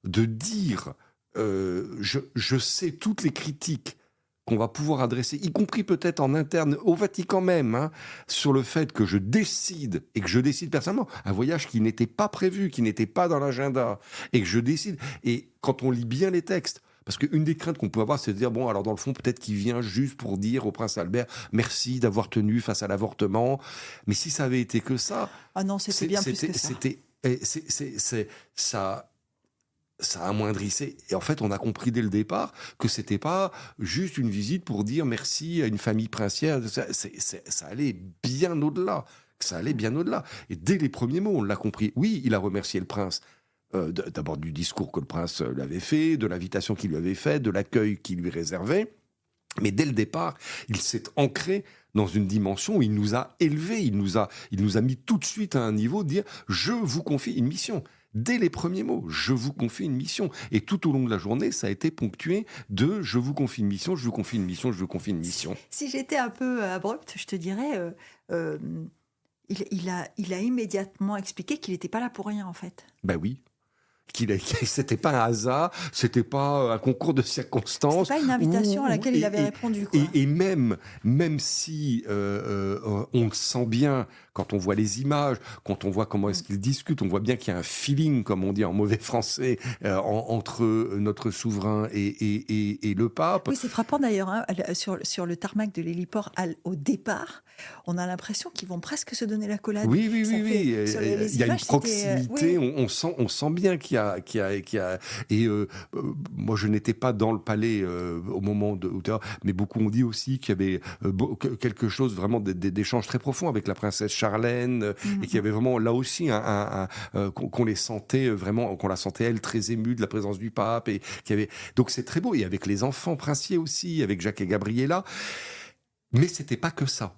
de dire je sais toutes les critiques qu'on va pouvoir adresser, y compris peut-être en interne au Vatican même, sur le fait que je décide, et que je décide personnellement, un voyage qui n'était pas prévu, qui n'était pas dans l'agenda, et que je décide. Et quand on lit bien les textes, parce qu'une des craintes qu'on peut avoir, c'est de dire, bon, alors dans le fond, peut-être qu'il vient juste pour dire au prince Albert, merci d'avoir tenu face à l'avortement. Mais si ça avait été que ça... Ah non, c'était bien plus que ça. Ça amoindrissait. Et en fait, on a compris dès le départ que c'était pas juste une visite pour dire merci à une famille princière. Ça allait bien au-delà. Et dès les premiers mots, on l'a compris. Oui, il a remercié le prince. D'abord du discours que le prince lui avait fait, de l'invitation qu'il lui avait faite, de l'accueil qu'il lui réservait. Mais dès le départ, il s'est ancré dans une dimension où il nous a élevés, il nous a mis tout de suite à un niveau de dire « je vous confie une mission ». Dès les premiers mots, je vous confie une mission. Et tout au long de la journée, ça a été ponctué de je vous confie une mission, je vous confie une mission, je vous confie une mission. Si j'étais un peu abrupte, je te dirais, il a immédiatement expliqué qu'il n'était pas là pour rien, en fait. Ben oui. C'était pas un hasard, c'était pas un concours de circonstances. C'était pas une invitation à laquelle il avait répondu. Quoi. Et même si on le sent bien quand on voit les images, quand on voit comment est-ce qu'ils discutent, on voit bien qu'il y a un feeling, comme on dit en mauvais français, entre notre souverain et le pape. Oui, c'est frappant d'ailleurs, sur le tarmac de l'héliport au départ, on a l'impression qu'ils vont presque se donner la collade. Oui. Il y a une proximité, on sent bien qu'il moi, je n'étais pas dans le palais au moment mais beaucoup ont dit aussi qu'il y avait quelque chose vraiment d'échanges très profonds avec la princesse Charlène, et qu'il y avait vraiment là aussi qu'on les sentait vraiment, qu'on la sentait elle très émue de la présence du pape, et qu'il y avait, donc c'est très beau, et avec les enfants princiers aussi, avec Jacques et Gabriella, mais c'était pas que ça.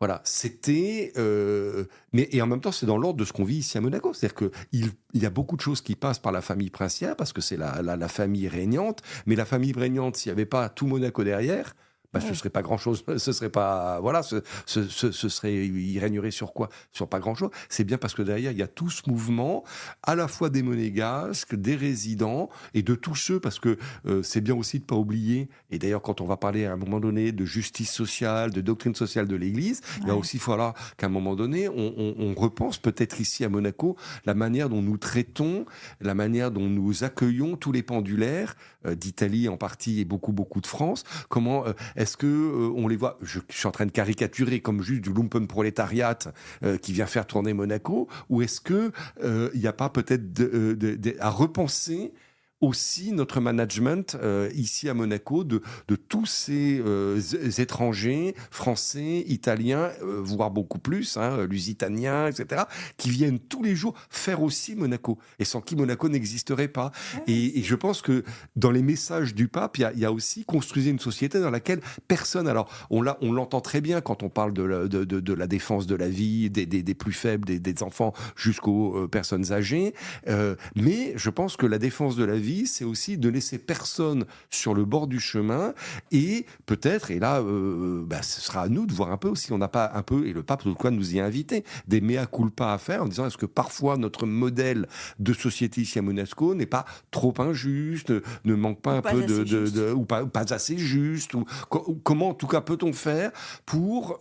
Voilà, c'était... et en même temps, c'est dans l'ordre de ce qu'on vit ici à Monaco. C'est-à-dire qu'il y a beaucoup de choses qui passent par la famille princière, parce que c'est la famille régnante. Mais la famille régnante, s'il n'y avait pas tout Monaco derrière, ce serait pas grand-chose. Ce serait pas... Voilà, ce serait... Il régnerait sur quoi? Sur pas grand-chose. C'est bien parce que derrière, il y a tout ce mouvement, à la fois des monégasques, des résidents, et de tous ceux, parce que c'est bien aussi de pas oublier, et d'ailleurs, quand on va parler à un moment donné de justice sociale, de doctrine sociale de l'Église, il va aussi falloir qu'à un moment donné, on repense peut-être ici à Monaco la manière dont nous traitons, la manière dont nous accueillons tous les pendulaires, d'Italie en partie et beaucoup de France. Comment est-ce que on les voit, je suis en train de caricaturer, comme juste du lumpenprolétariat qui vient faire tourner Monaco, ou est-ce que il n'y a pas peut-être à repenser aussi notre management ici à Monaco de tous ces étrangers, français, italiens, voire beaucoup plus, lusitaniens, etc., qui viennent tous les jours faire aussi Monaco, et sans qui Monaco n'existerait pas. Et je pense que dans les messages du pape, il y a aussi construire une société dans laquelle personne, alors on l'entend très bien quand on parle de la défense de la vie, des plus faibles, des enfants jusqu'aux personnes âgées, mais je pense que la défense de la vie, c'est aussi de laisser personne sur le bord du chemin, et peut-être, et là, ce sera à nous de voir un peu si on n'a pas un peu, et le pape de quoi nous y a invités, des mea culpa à faire, en disant est-ce que parfois notre modèle de société ici à Monaco n'est pas trop injuste, ne manque pas un peu ou pas assez juste, ou comment en tout cas peut-on faire pour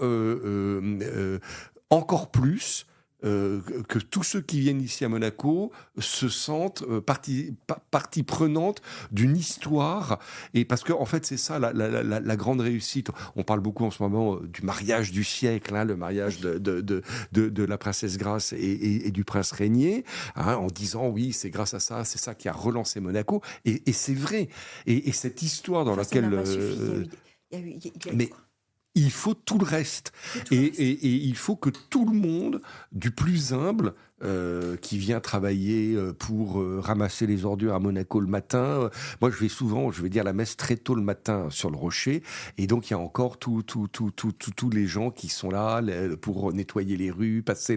encore plus que tous ceux qui viennent ici à Monaco se sentent partie prenante d'une histoire, et parce que en fait c'est ça la grande réussite. On parle beaucoup en ce moment du mariage du siècle, le mariage de la princesse Grace et du prince Régnier, en disant oui, c'est grâce à ça, c'est ça qui a relancé Monaco, et c'est vrai, et cette histoire dans laquelle mais il faut tout le reste. Et il faut que tout le monde, du plus humble, qui vient travailler pour ramasser les ordures à Monaco le matin. Moi, je vais dire la messe très tôt le matin sur le Rocher. Et donc, il y a encore tous les gens qui sont là pour nettoyer les rues, passer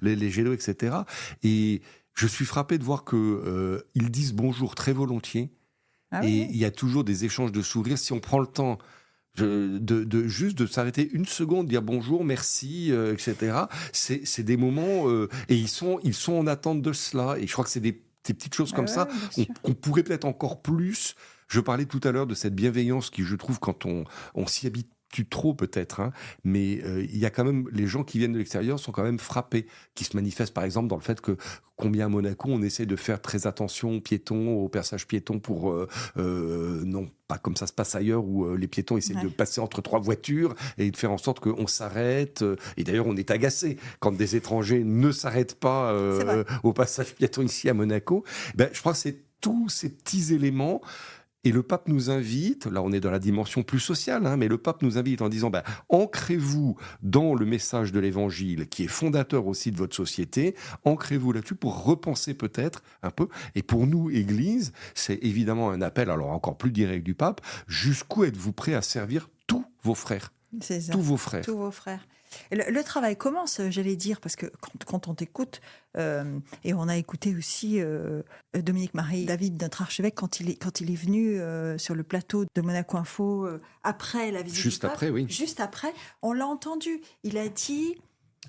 les jets d'eau, etc. Et je suis frappé de voir qu'ils disent bonjour très volontiers. Il y a toujours des échanges de sourires. Si on prend le temps juste de s'arrêter une seconde, dire bonjour, merci, etc. C'est des moments et ils sont en attente de cela. Et je crois que c'est des petites choses comme ça qu'on pourrait peut-être encore plus. Je parlais tout à l'heure de cette bienveillance qui, je trouve, quand on s'y habite trop peut-être, mais il y a quand même, les gens qui viennent de l'extérieur sont quand même frappés, qui se manifestent par exemple dans le fait que combien à Monaco on essaie de faire très attention aux piétons, au passage piéton pour non pas comme ça se passe ailleurs où les piétons essaient de passer entre trois voitures et de faire en sorte qu'on s'arrête, et d'ailleurs on est agacé quand des étrangers ne s'arrêtent pas au passage piéton ici à Monaco. Je crois que c'est tous ces petits éléments. Et le pape nous invite, là on est dans la dimension plus sociale, mais le pape nous invite en disant ancrez-vous dans le message de l'évangile qui est fondateur aussi de votre société, ancrez-vous là-dessus pour repenser peut-être un peu. Et pour nous, Église, c'est évidemment un appel, alors encore plus direct du pape, jusqu'où êtes-vous prêt à servir tous vos frères? C'est ça. Tous vos frères. Tous vos frères. Le travail commence, j'allais dire, parce que quand on t'écoute, et on a écouté aussi Dominique-Marie David, notre archevêque, quand il est venu sur le plateau de Monaco Info, après la visite Juste du pape, après, oui. Juste après, on l'a entendu. Il a dit,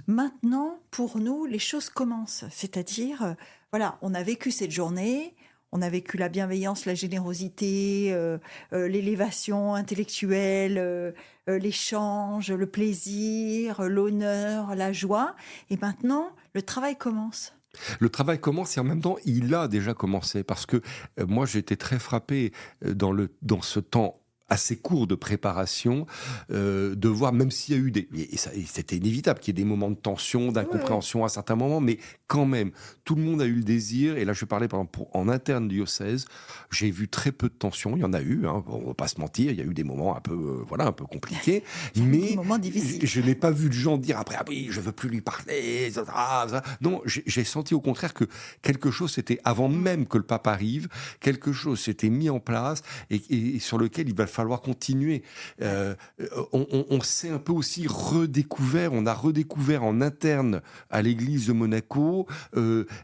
maintenant, pour nous, les choses commencent. C'est-à-dire, voilà, on a vécu cette journée, on a vécu la bienveillance, la générosité, l'élévation intellectuelle, l'échange, le plaisir, l'honneur, la joie. Et maintenant, le travail commence. Le travail commence, et en même temps, il a déjà commencé. Parce que moi, j'étais très frappé dans ce temps assez court de préparation, de voir, même s'il y a eu et c'était inévitable qu'il y ait des moments de tension, d'incompréhension à certains moments, mais quand même, tout le monde a eu le désir, et là je parlais par exemple en interne diocèse, j'ai vu très peu de tension, il y en a eu, hein, on va pas se mentir, il y a eu des moments un peu, un peu compliqués, mais des moments difficiles. Je n'ai pas vu de gens dire après, ah oui, je veux plus lui parler, etc. Non, j'ai senti au contraire que quelque chose s'était, avant même que le pape arrive, quelque chose s'était mis en place et sur lequel il va falloir continuer. On s'est un peu aussi redécouvert, on a redécouvert en interne à l'église de Monaco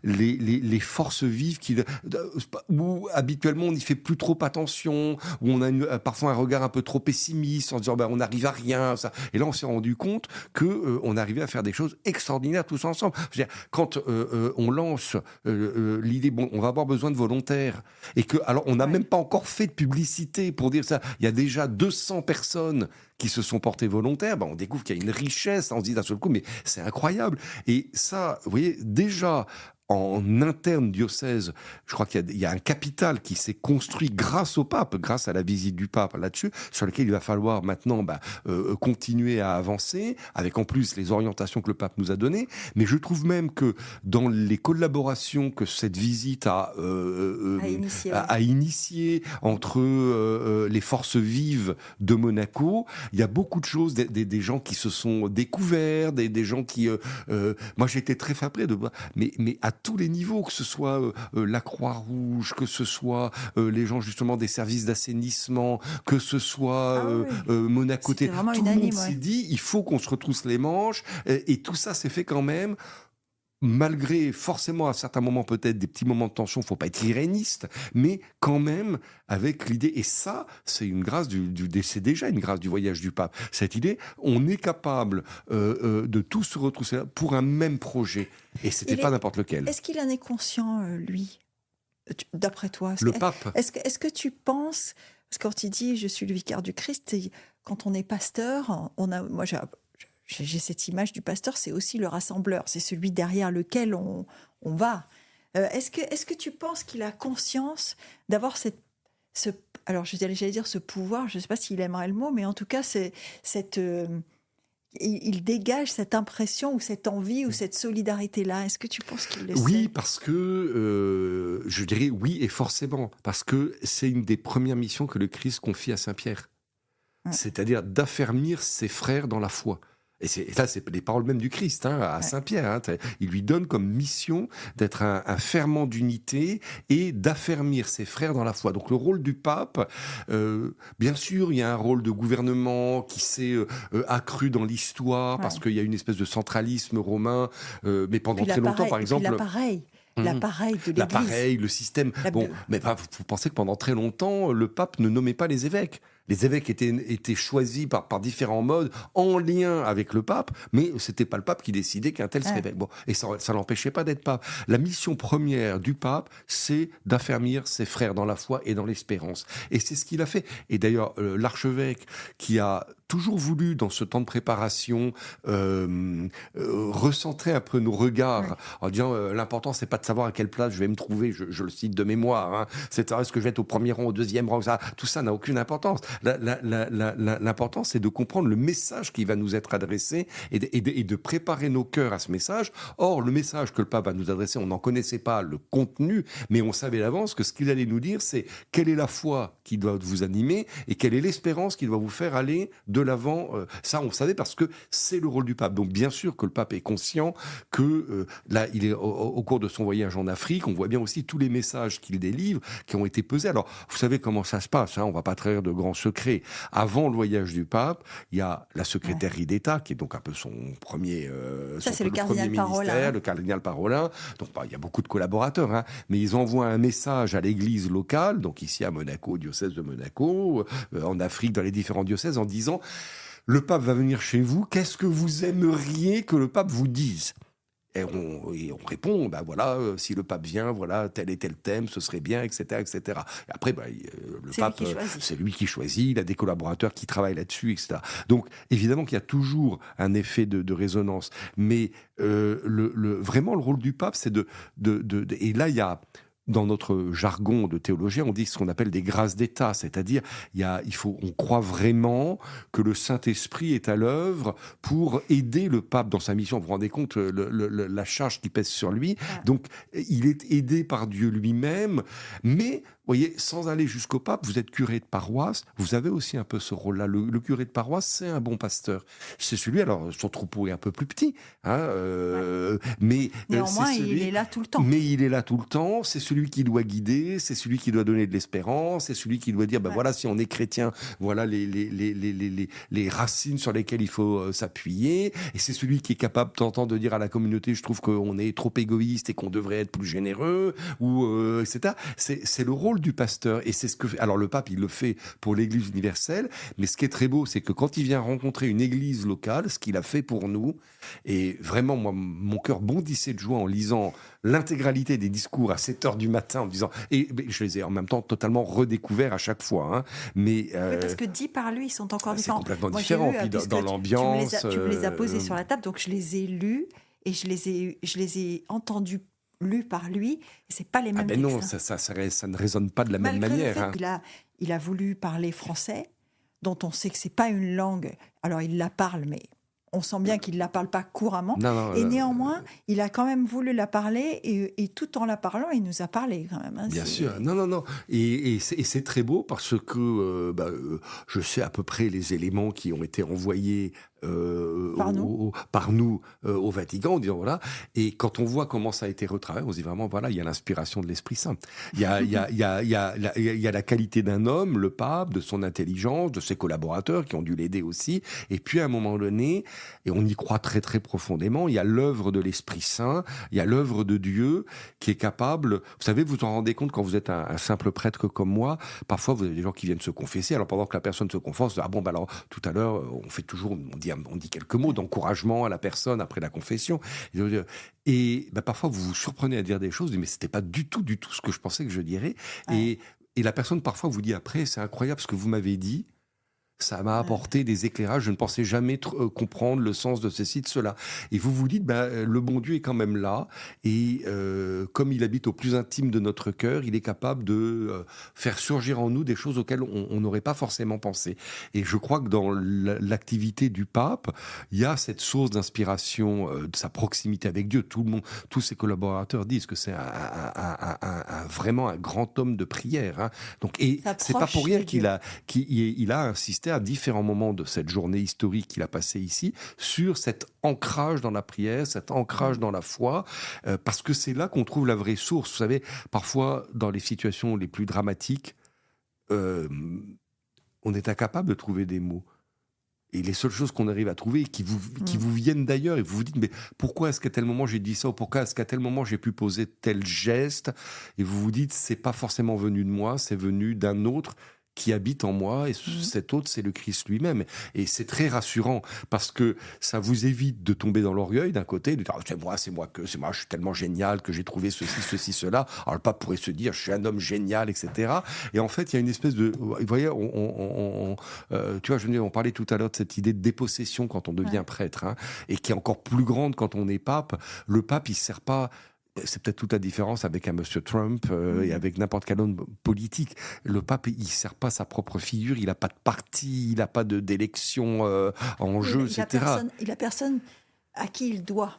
les forces vives où habituellement on n'y fait plus trop attention, où on a parfois un regard un peu trop pessimiste en disant on n'arrive à rien. Ça. Et là on s'est rendu compte que on arrivait à faire des choses extraordinaires tous ensemble. Quand on lance l'idée, on va avoir besoin de volontaires, et que alors on n'a même pas encore fait de publicité pour dire ça. Il y a déjà 200 personnes qui se sont portées volontaires. On découvre qu'il y a une richesse. On se dit d'un seul coup, mais c'est incroyable. Et ça, vous voyez, déjà en interne diocèse, je crois qu'il y a un capital qui s'est construit grâce au pape, grâce à la visite du pape là-dessus, sur lequel il va falloir maintenant continuer à avancer, avec en plus les orientations que le pape nous a données. Mais je trouve même que dans les collaborations que cette visite a initié entre les forces vives de Monaco, il y a beaucoup de choses, des gens qui se sont découverts, des gens qui... moi, j'ai été très frappé de voir... Mais à tous les niveaux, que ce soit la Croix-Rouge, que ce soit les gens justement des services d'assainissement, que ce soit Monaco, tout le monde s'est dit, il faut qu'on se retrousse les manches, et tout ça s'est fait quand même, malgré forcément à certains moments peut-être des petits moments de tension, faut pas être iréniste, mais quand même avec l'idée, et ça c'est une grâce c'est déjà une grâce du voyage du pape, cette idée, on est capable de tous se retrousser pour un même projet, et c'était pas n'importe lequel. Est-ce qu'il en est conscient, lui, d'après toi? Le pape. Est-ce que tu penses, parce que quand il dit je suis le vicaire du Christ, quand on est pasteur, moi j'ai cette image du pasteur, c'est aussi le rassembleur, c'est celui derrière lequel on va. Est-ce que tu penses qu'il a conscience d'avoir alors j'allais dire ce pouvoir, je ne sais pas s'il aimerait le mot, mais en tout cas il dégage cette impression ou cette envie ou cette solidarité-là. Est-ce que tu penses qu'il le sait? Oui, parce que je dirais oui, et forcément, parce que c'est une des premières missions que le Christ confie à Saint-Pierre. C'est-à-dire d'affermir ses frères dans la foi. Et ça, c'est les paroles même du Christ à Saint-Pierre. Il lui donne comme mission d'être un ferment d'unité et d'affermir ses frères dans la foi. Donc le rôle du pape, bien sûr, il y a un rôle de gouvernement qui s'est accru dans l'histoire, parce qu'il y a une espèce de centralisme romain, mais pendant très longtemps, par exemple... L'appareil de l'Église. L'appareil, le système. Mais vous pensez que pendant très longtemps, le pape ne nommait pas les évêques. Les évêques étaient choisis par différents modes, en lien avec le pape, mais c'était pas le pape qui décidait qu'un tel serait évêque. Et ça l'empêchait pas d'être pape. La mission première du pape, c'est d'affermir ses frères dans la foi et dans l'espérance. Et c'est ce qu'il a fait. Et d'ailleurs, l'archevêque qui a toujours voulu, dans ce temps de préparation, recentrer un peu nos regards en disant l'important, c'est pas de savoir à quelle place je vais me trouver, je le cite de mémoire, c'est de savoir est-ce que je vais être au premier rang, au deuxième rang, tout ça n'a aucune importance. L'important, c'est de comprendre le message qui va nous être adressé et de préparer nos cœurs à ce message. Or, le message que le pape va nous adresser, on n'en connaissait pas le contenu, mais on savait d'avance que ce qu'il allait nous dire, c'est quelle est la foi qui doit vous animer et quelle est l'espérance qui doit vous faire aller de l'avant. Ça, on savait parce que c'est le rôle du pape. Donc, bien sûr que le pape est conscient que là, il est au cours de son voyage en Afrique, on voit bien aussi tous les messages qu'il délivre qui ont été pesés. Alors, vous savez comment ça se passe, on va pas trahir de grands secret. Avant le voyage du pape, il y a la secrétairerie d'État, qui est donc un peu son premier, c'est le cardinal Parolin. Le cardinal Parolin. Donc, il y a beaucoup de collaborateurs, mais ils envoient un message à l'église locale, donc ici à Monaco, diocèse de Monaco, en Afrique, dans les différents diocèses, en disant le pape va venir chez vous, qu'est-ce que vous aimeriez que le pape vous dise ? Et on répond, si le pape vient, voilà, tel et tel thème, ce serait bien, etc., etc. Et après, le pape, c'est lui qui choisit, il a des collaborateurs qui travaillent là-dessus, etc. Donc, évidemment qu'il y a toujours un effet de résonance. Mais vraiment, le rôle du pape, c'est et là, il y a dans notre jargon de théologien, on dit ce qu'on appelle des grâces d'État, c'est-à-dire on croit vraiment que le Saint-Esprit est à l'œuvre pour aider le pape dans sa mission. Vous vous rendez compte la charge qui pèse sur lui. Ah. Donc, il est aidé par Dieu lui-même, mais vous voyez, sans aller jusqu'au pape, vous êtes curé de paroisse, vous avez aussi un peu ce rôle-là. Le curé de paroisse, c'est un bon pasteur. C'est celui, alors son troupeau est un peu plus petit, hein, mais néanmoins, c'est celui, il est là tout le temps. Mais il est là tout le temps, c'est celui qui doit guider, c'est celui qui doit donner de l'espérance, c'est celui qui doit dire, voilà, si on est chrétien, voilà les racines sur lesquelles il faut s'appuyer, et c'est celui qui est capable de temps en temps de dire à la communauté, je trouve qu'on est trop égoïste et qu'on devrait être plus généreux, ou etc. C'est le rôle du pasteur, et c'est ce que alors le pape il le fait pour l'Église universelle, mais ce qui est très beau, c'est que quand il vient rencontrer une église locale, ce qu'il a fait pour nous, et vraiment moi mon cœur bondissait de joie en lisant l'intégralité des discours à 7h du matin en me disant, et je les ai en même temps totalement redécouverts à chaque fois, hein, mais oui, parce que dit par lui, ils sont encore différents. C'est complètement différent, puis dans l'ambiance. Tu me les as posés sur la table, donc je les ai lus et je les ai entendus lus par lui. C'est pas les mêmes textes. Non, ça ne résonne pas de la même manière. Malgré le fait qu'il a voulu parler français, dont on sait que c'est pas une langue. Alors il la parle, mais on sent bien qu'il ne la parle pas couramment. Non, et néanmoins, il a quand même voulu la parler, et tout en la parlant, il nous a parlé quand même. Hein, bien sûr. Non. Et c'est très beau parce que je sais à peu près les éléments qui ont été envoyés par nous au Vatican, en disant voilà. Et quand on voit comment ça a été retravaillé, on se dit vraiment voilà, il y a l'inspiration de l'Esprit Saint. Il y a la qualité d'un homme, le pape, de son intelligence, de ses collaborateurs qui ont dû l'aider aussi. Et puis à un moment donné, et on y croit très très profondément, il y a l'œuvre de l'Esprit Saint, il y a l'œuvre de Dieu qui est capable. Vous savez, vous en rendez compte quand vous êtes un simple prêtre comme moi. Parfois, vous avez des gens qui viennent se confesser. Alors pendant que la personne se confesse, alors tout à l'heure, on dit quelques mots d'encouragement à la personne après la confession. Et parfois, vous vous surprenez à dire des choses, mais c'était pas du tout ce que je pensais que je dirais. Ouais. Et la personne, parfois, vous dit après, c'est incroyable ce que vous m'avez dit. Ça m'a apporté des éclairages. Je ne pensais jamais comprendre le sens de ceci, de cela. Et vous vous dites, le bon Dieu est quand même là. Et comme il habite au plus intime de notre cœur, il est capable de faire surgir en nous des choses auxquelles on n'aurait pas forcément pensé. Et je crois que dans l'activité du pape, il y a cette source d'inspiration de sa proximité avec Dieu. Tous ses collaborateurs disent que c'est vraiment un grand homme de prière. Hein. Donc, et c'est pas pour rien qu'il a insisté à différents moments de cette journée historique qu'il a passée ici, sur cet ancrage dans la prière, cet ancrage dans la foi, parce que c'est là qu'on trouve la vraie source. Vous savez, parfois, dans les situations les plus dramatiques, on est incapable de trouver des mots. Et les seules choses qu'on arrive à trouver, qui vous viennent d'ailleurs, et vous vous dites, mais pourquoi est-ce qu'à tel moment j'ai dit ça, ou pourquoi est-ce qu'à tel moment j'ai pu poser tel geste, et vous vous dites, c'est pas forcément venu de moi, c'est venu d'un autre, qui habite en moi, et cet autre, c'est le Christ lui-même. Et c'est très rassurant, parce que ça vous évite de tomber dans l'orgueil d'un côté, de dire c'est moi, je suis tellement génial que j'ai trouvé ceci, cela. Alors le pape pourrait se dire, je suis un homme génial, etc. Et en fait, il y a une espèce de... Vous voyez, tu vois, on parlait tout à l'heure de cette idée de dépossession quand on devient prêtre, hein, et qui est encore plus grande quand on est pape. Le pape, il ne sert pas... C'est peut-être toute la différence avec un monsieur Trump et avec n'importe quel homme politique. Le pape, il ne sert pas sa propre figure, il n'a pas de parti, il n'a pas d'élection en jeu, etc. Il n'a personne à qui il doit.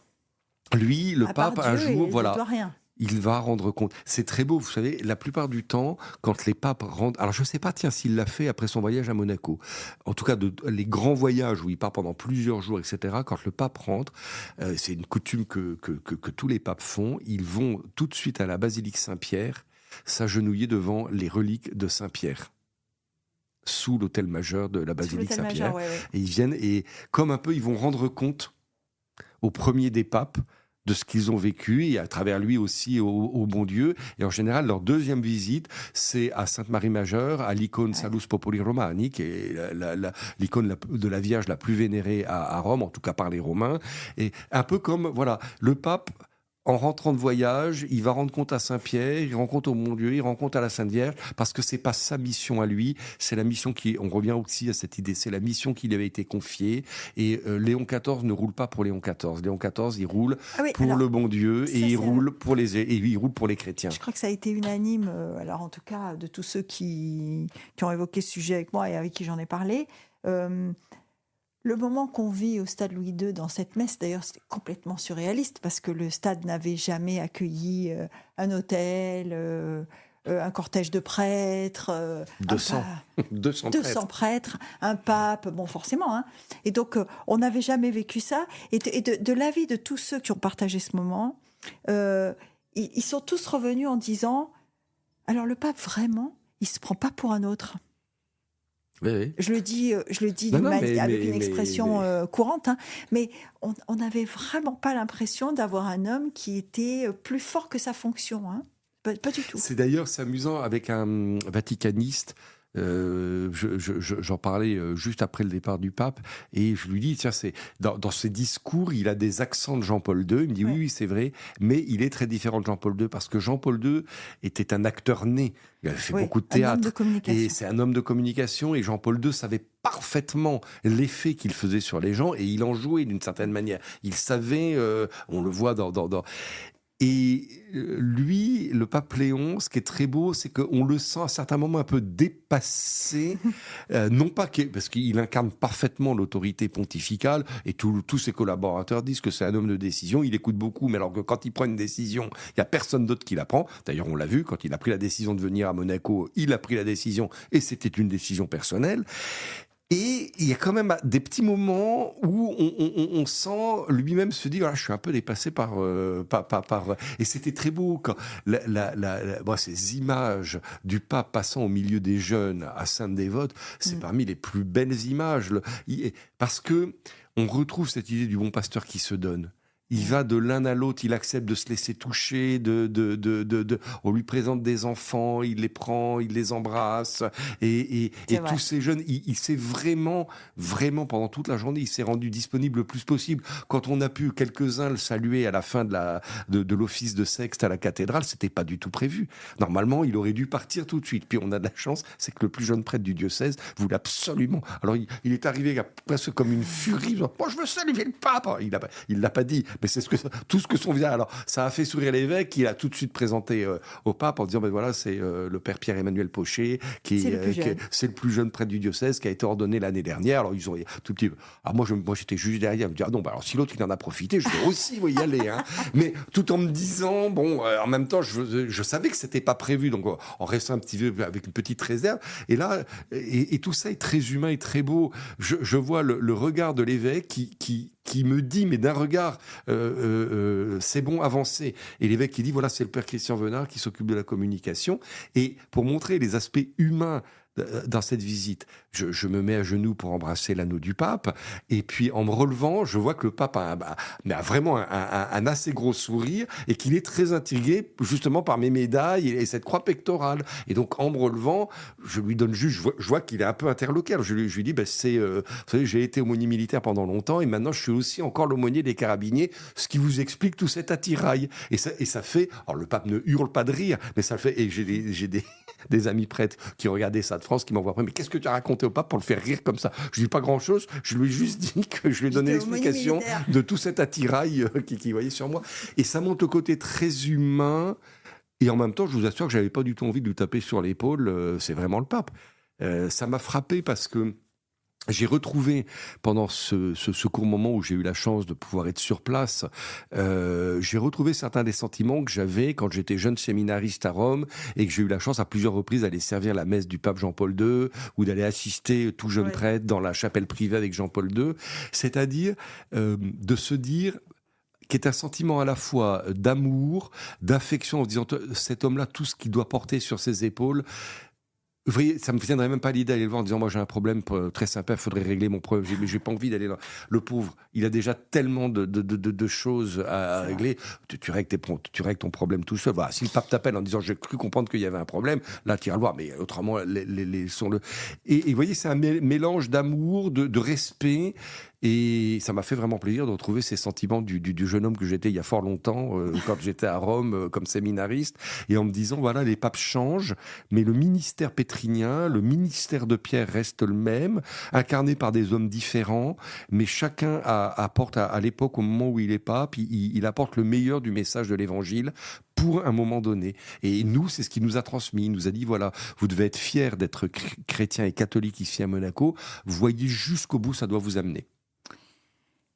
Lui, le pape, un jour, il ne doit rien. Il va rendre compte. C'est très beau, vous savez, la plupart du temps, quand les papes rentrent... Alors, je ne sais pas, s'il l'a fait après son voyage à Monaco. En tout cas, les grands voyages où il part pendant plusieurs jours, etc., quand le pape rentre, c'est une coutume que tous les papes font, ils vont tout de suite à la basilique Saint-Pierre, s'agenouiller devant les reliques de Saint-Pierre, sous l'autel majeur de la basilique Saint-Pierre. Ouais. Et ils viennent, et comme un peu, ils vont rendre compte au premier des papes de ce qu'ils ont vécu, et à travers lui aussi au bon Dieu. Et en général, leur deuxième visite, c'est à Sainte-Marie-Majeure, à l'icône Salus Populi Romani, qui est l'icône de la Vierge la plus vénérée à Rome, en tout cas par les Romains. Et un peu comme, voilà, le pape en rentrant de voyage, il va rendre compte à Saint-Pierre, il rend compte au Bon-Dieu, il rend compte à la Sainte Vierge, parce que c'est pas sa mission à lui, c'est la mission on revient aussi à cette idée, c'est la mission qui lui avait été confiée. Et Léon XIV ne roule pas pour Léon XIV. Léon XIV, il roule pour le bon Dieu et il roule pour les chrétiens. Je crois que ça a été unanime, alors en tout cas de tous ceux qui ont évoqué ce sujet avec moi et avec qui j'en ai parlé. Le moment qu'on vit au stade Louis II dans cette messe, d'ailleurs, c'était complètement surréaliste parce que le stade n'avait jamais accueilli un autel, un cortège de prêtres, 200 prêtres, un pape, bon forcément. Hein. Et donc, on n'avait jamais vécu ça. Et de l'avis de tous ceux qui ont partagé ce moment, ils sont tous revenus en disant, alors le pape, vraiment, il ne se prend pas pour un autre. Oui. Je le dis avec une expression courante, hein, mais on n'avait vraiment pas l'impression d'avoir un homme qui était plus fort que sa fonction. Hein. Pas du tout. C'est amusant avec un vaticaniste. J'en parlais juste après le départ du pape et je lui dis tiens, c'est dans ses discours il a des accents de Jean-Paul II. Il me dit oui c'est vrai, mais il est très différent de Jean-Paul II parce que Jean-Paul II était un acteur né, il avait fait beaucoup de théâtre et c'est un homme de communication et Jean-Paul II savait parfaitement l'effet qu'il faisait sur les gens et il en jouait d'une certaine manière, il savait, on le voit dans et lui, le pape Léon, ce qui est très beau, c'est qu'on le sent à certains moments un peu dépassé, non pas parce qu'il incarne parfaitement l'autorité pontificale, et tous ses collaborateurs disent que c'est un homme de décision, il écoute beaucoup, mais alors que quand il prend une décision, il n'y a personne d'autre qui la prend. D'ailleurs, on l'a vu, quand il a pris la décision de venir à Monaco, il a pris la décision, et c'était une décision personnelle. Et il y a quand même des petits moments où on sent lui-même se dire, je suis un peu dépassé par et c'était très beau quand ces images du pape passant au milieu des jeunes à Sainte-Dévote, c'est parmi les plus belles images, parce que on retrouve cette idée du bon pasteur qui se donne. Il va de l'un à l'autre, il accepte de se laisser toucher, on lui présente des enfants, il les prend, il les embrasse, et tous ces jeunes, il s'est vraiment pendant toute la journée, il s'est rendu disponible le plus possible. Quand on a pu quelques-uns le saluer à la fin de l'office de Sexte à la cathédrale, c'était pas du tout prévu. Normalement, il aurait dû partir tout de suite. Puis on a de la chance, c'est que le plus jeune prêtre du diocèse voulait absolument. Alors il est arrivé presque comme une furie. Moi, je veux saluer le pape. Il l'a pas dit. Mais c'est tout ce que son visage. Alors, ça a fait sourire l'évêque. Il a tout de suite présenté au pape en disant voilà, c'est le père Pierre-Emmanuel Pochet, c'est le plus jeune prêtre du diocèse qui a été ordonné l'année dernière. Alors, ils ont tout petit. Alors, moi, j'étais juste derrière. Je me dis non, alors si l'autre il en a profité, je vais aussi y aller. Hein. Mais tout en me disant en même temps, je savais que c'était pas prévu. Donc, en restant un petit peu avec une petite réserve. Et là, et tout ça est très humain et très beau. Je vois le regard de l'évêque qui me dit, mais d'un regard, c'est bon, avancez. Et l'évêque qui dit, voilà, c'est le père Christian Venard qui s'occupe de la communication. Et pour montrer les aspects humains dans cette visite, je me mets à genoux pour embrasser l'anneau du pape, et puis en me relevant, je vois que le pape a vraiment un assez gros sourire, et qu'il est très intrigué justement par mes médailles et cette croix pectorale. Et donc en me relevant, je lui donne juste, je vois qu'il est un peu interloqué. Alors je lui dis, vous savez, j'ai été aumônier militaire pendant longtemps, et maintenant je suis aussi encore l'aumônier des carabiniers, ce qui vous explique tout cet attirail. Et ça fait, alors le pape ne hurle pas de rire, mais ça le fait, et j'ai des amis prêtres qui regardaient ça de France, qui m'envoient après, mais qu'est-ce que tu as raconté au pape pour le faire rire comme ça? Je lui dis pas grand-chose, je lui ai juste dit que je lui ai donné l'explication de tout cet attirail qui voyait sur moi. Et ça montre le côté très humain, et en même temps, je vous assure que j'avais pas du tout envie de lui taper sur l'épaule, c'est vraiment le pape. Ça m'a frappé parce que j'ai retrouvé, pendant ce court moment où j'ai eu la chance de pouvoir être sur place, j'ai retrouvé certains des sentiments que j'avais quand j'étais jeune séminariste à Rome et que j'ai eu la chance à plusieurs reprises d'aller servir la messe du pape Jean-Paul II ou d'aller assister tout jeune prêtre dans la chapelle privée avec Jean-Paul II. C'est-à-dire de se dire qui est un sentiment à la fois d'amour, d'affection, en se disant cet homme-là, tout ce qu'il doit porter sur ses épaules. Vous voyez, ça me viendrait même pas l'idée d'aller le voir en disant moi j'ai un problème très sympa, il faudrait régler mon problème. Mais j'ai pas envie d'aller là. Le pauvre, il a déjà tellement de choses à régler. Tu règles ton problème tout seul. Voilà. Si le pape t'appelle en disant j'ai cru comprendre qu'il y avait un problème, là tu iras le voir. Mais autrement, et vous voyez, c'est un mélange d'amour, de respect. Et ça m'a fait vraiment plaisir de retrouver ces sentiments du jeune homme que j'étais il y a fort longtemps, quand j'étais à Rome comme séminariste, et en me disant, voilà, les papes changent, mais le ministère pétrinien, le ministère de Pierre reste le même, incarné par des hommes différents, mais chacun apporte à l'époque, au moment où il est pape, il apporte le meilleur du message de l'Évangile pour un moment donné. Et nous, c'est ce qu'il nous a transmis. Il nous a dit, voilà, vous devez être fiers d'être chrétien et catholique ici à Monaco, voyez jusqu'au bout, ça doit vous amener.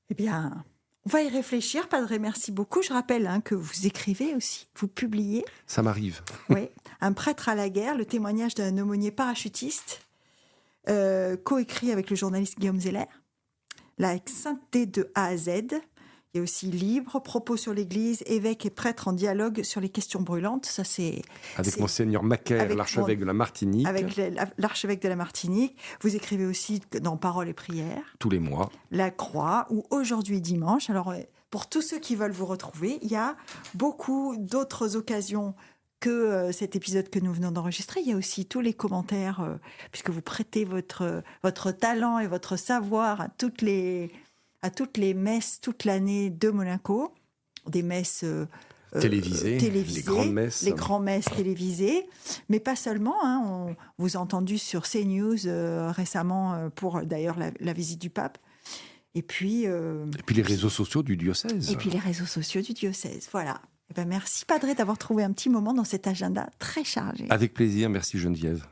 Eh bien, on va y réfléchir, Padre. Merci beaucoup. Je rappelle que vous écrivez aussi, vous publiez. Ça m'arrive. Oui, Un prêtre à la guerre, le témoignage d'un aumônier parachutiste, coécrit avec le journaliste Guillaume Zeller. La sainteté de A à Z. Il y a aussi Libre, propos sur l'Église, évêque et prêtre en dialogue sur les questions brûlantes. Ça, avec Monseigneur Macaire, l'archevêque de la Martinique. Avec l'archevêque de la Martinique. Vous écrivez aussi dans Paroles et prières. Tous les mois. La Croix, ou Aujourd'hui dimanche. Alors, pour tous ceux qui veulent vous retrouver, il y a beaucoup d'autres occasions que cet épisode que nous venons d'enregistrer. Il y a aussi tous les commentaires, puisque vous prêtez votre talent et votre savoir à toutes les messes toute l'année de Monaco, des messes télévisées, les grandes messes télévisées, mais pas seulement. On vous a entendu sur CNews récemment pour d'ailleurs la visite du pape. Et puis les réseaux sociaux du diocèse. Voilà. Merci, Padre, d'avoir trouvé un petit moment dans cet agenda très chargé. Avec plaisir, merci Geneviève.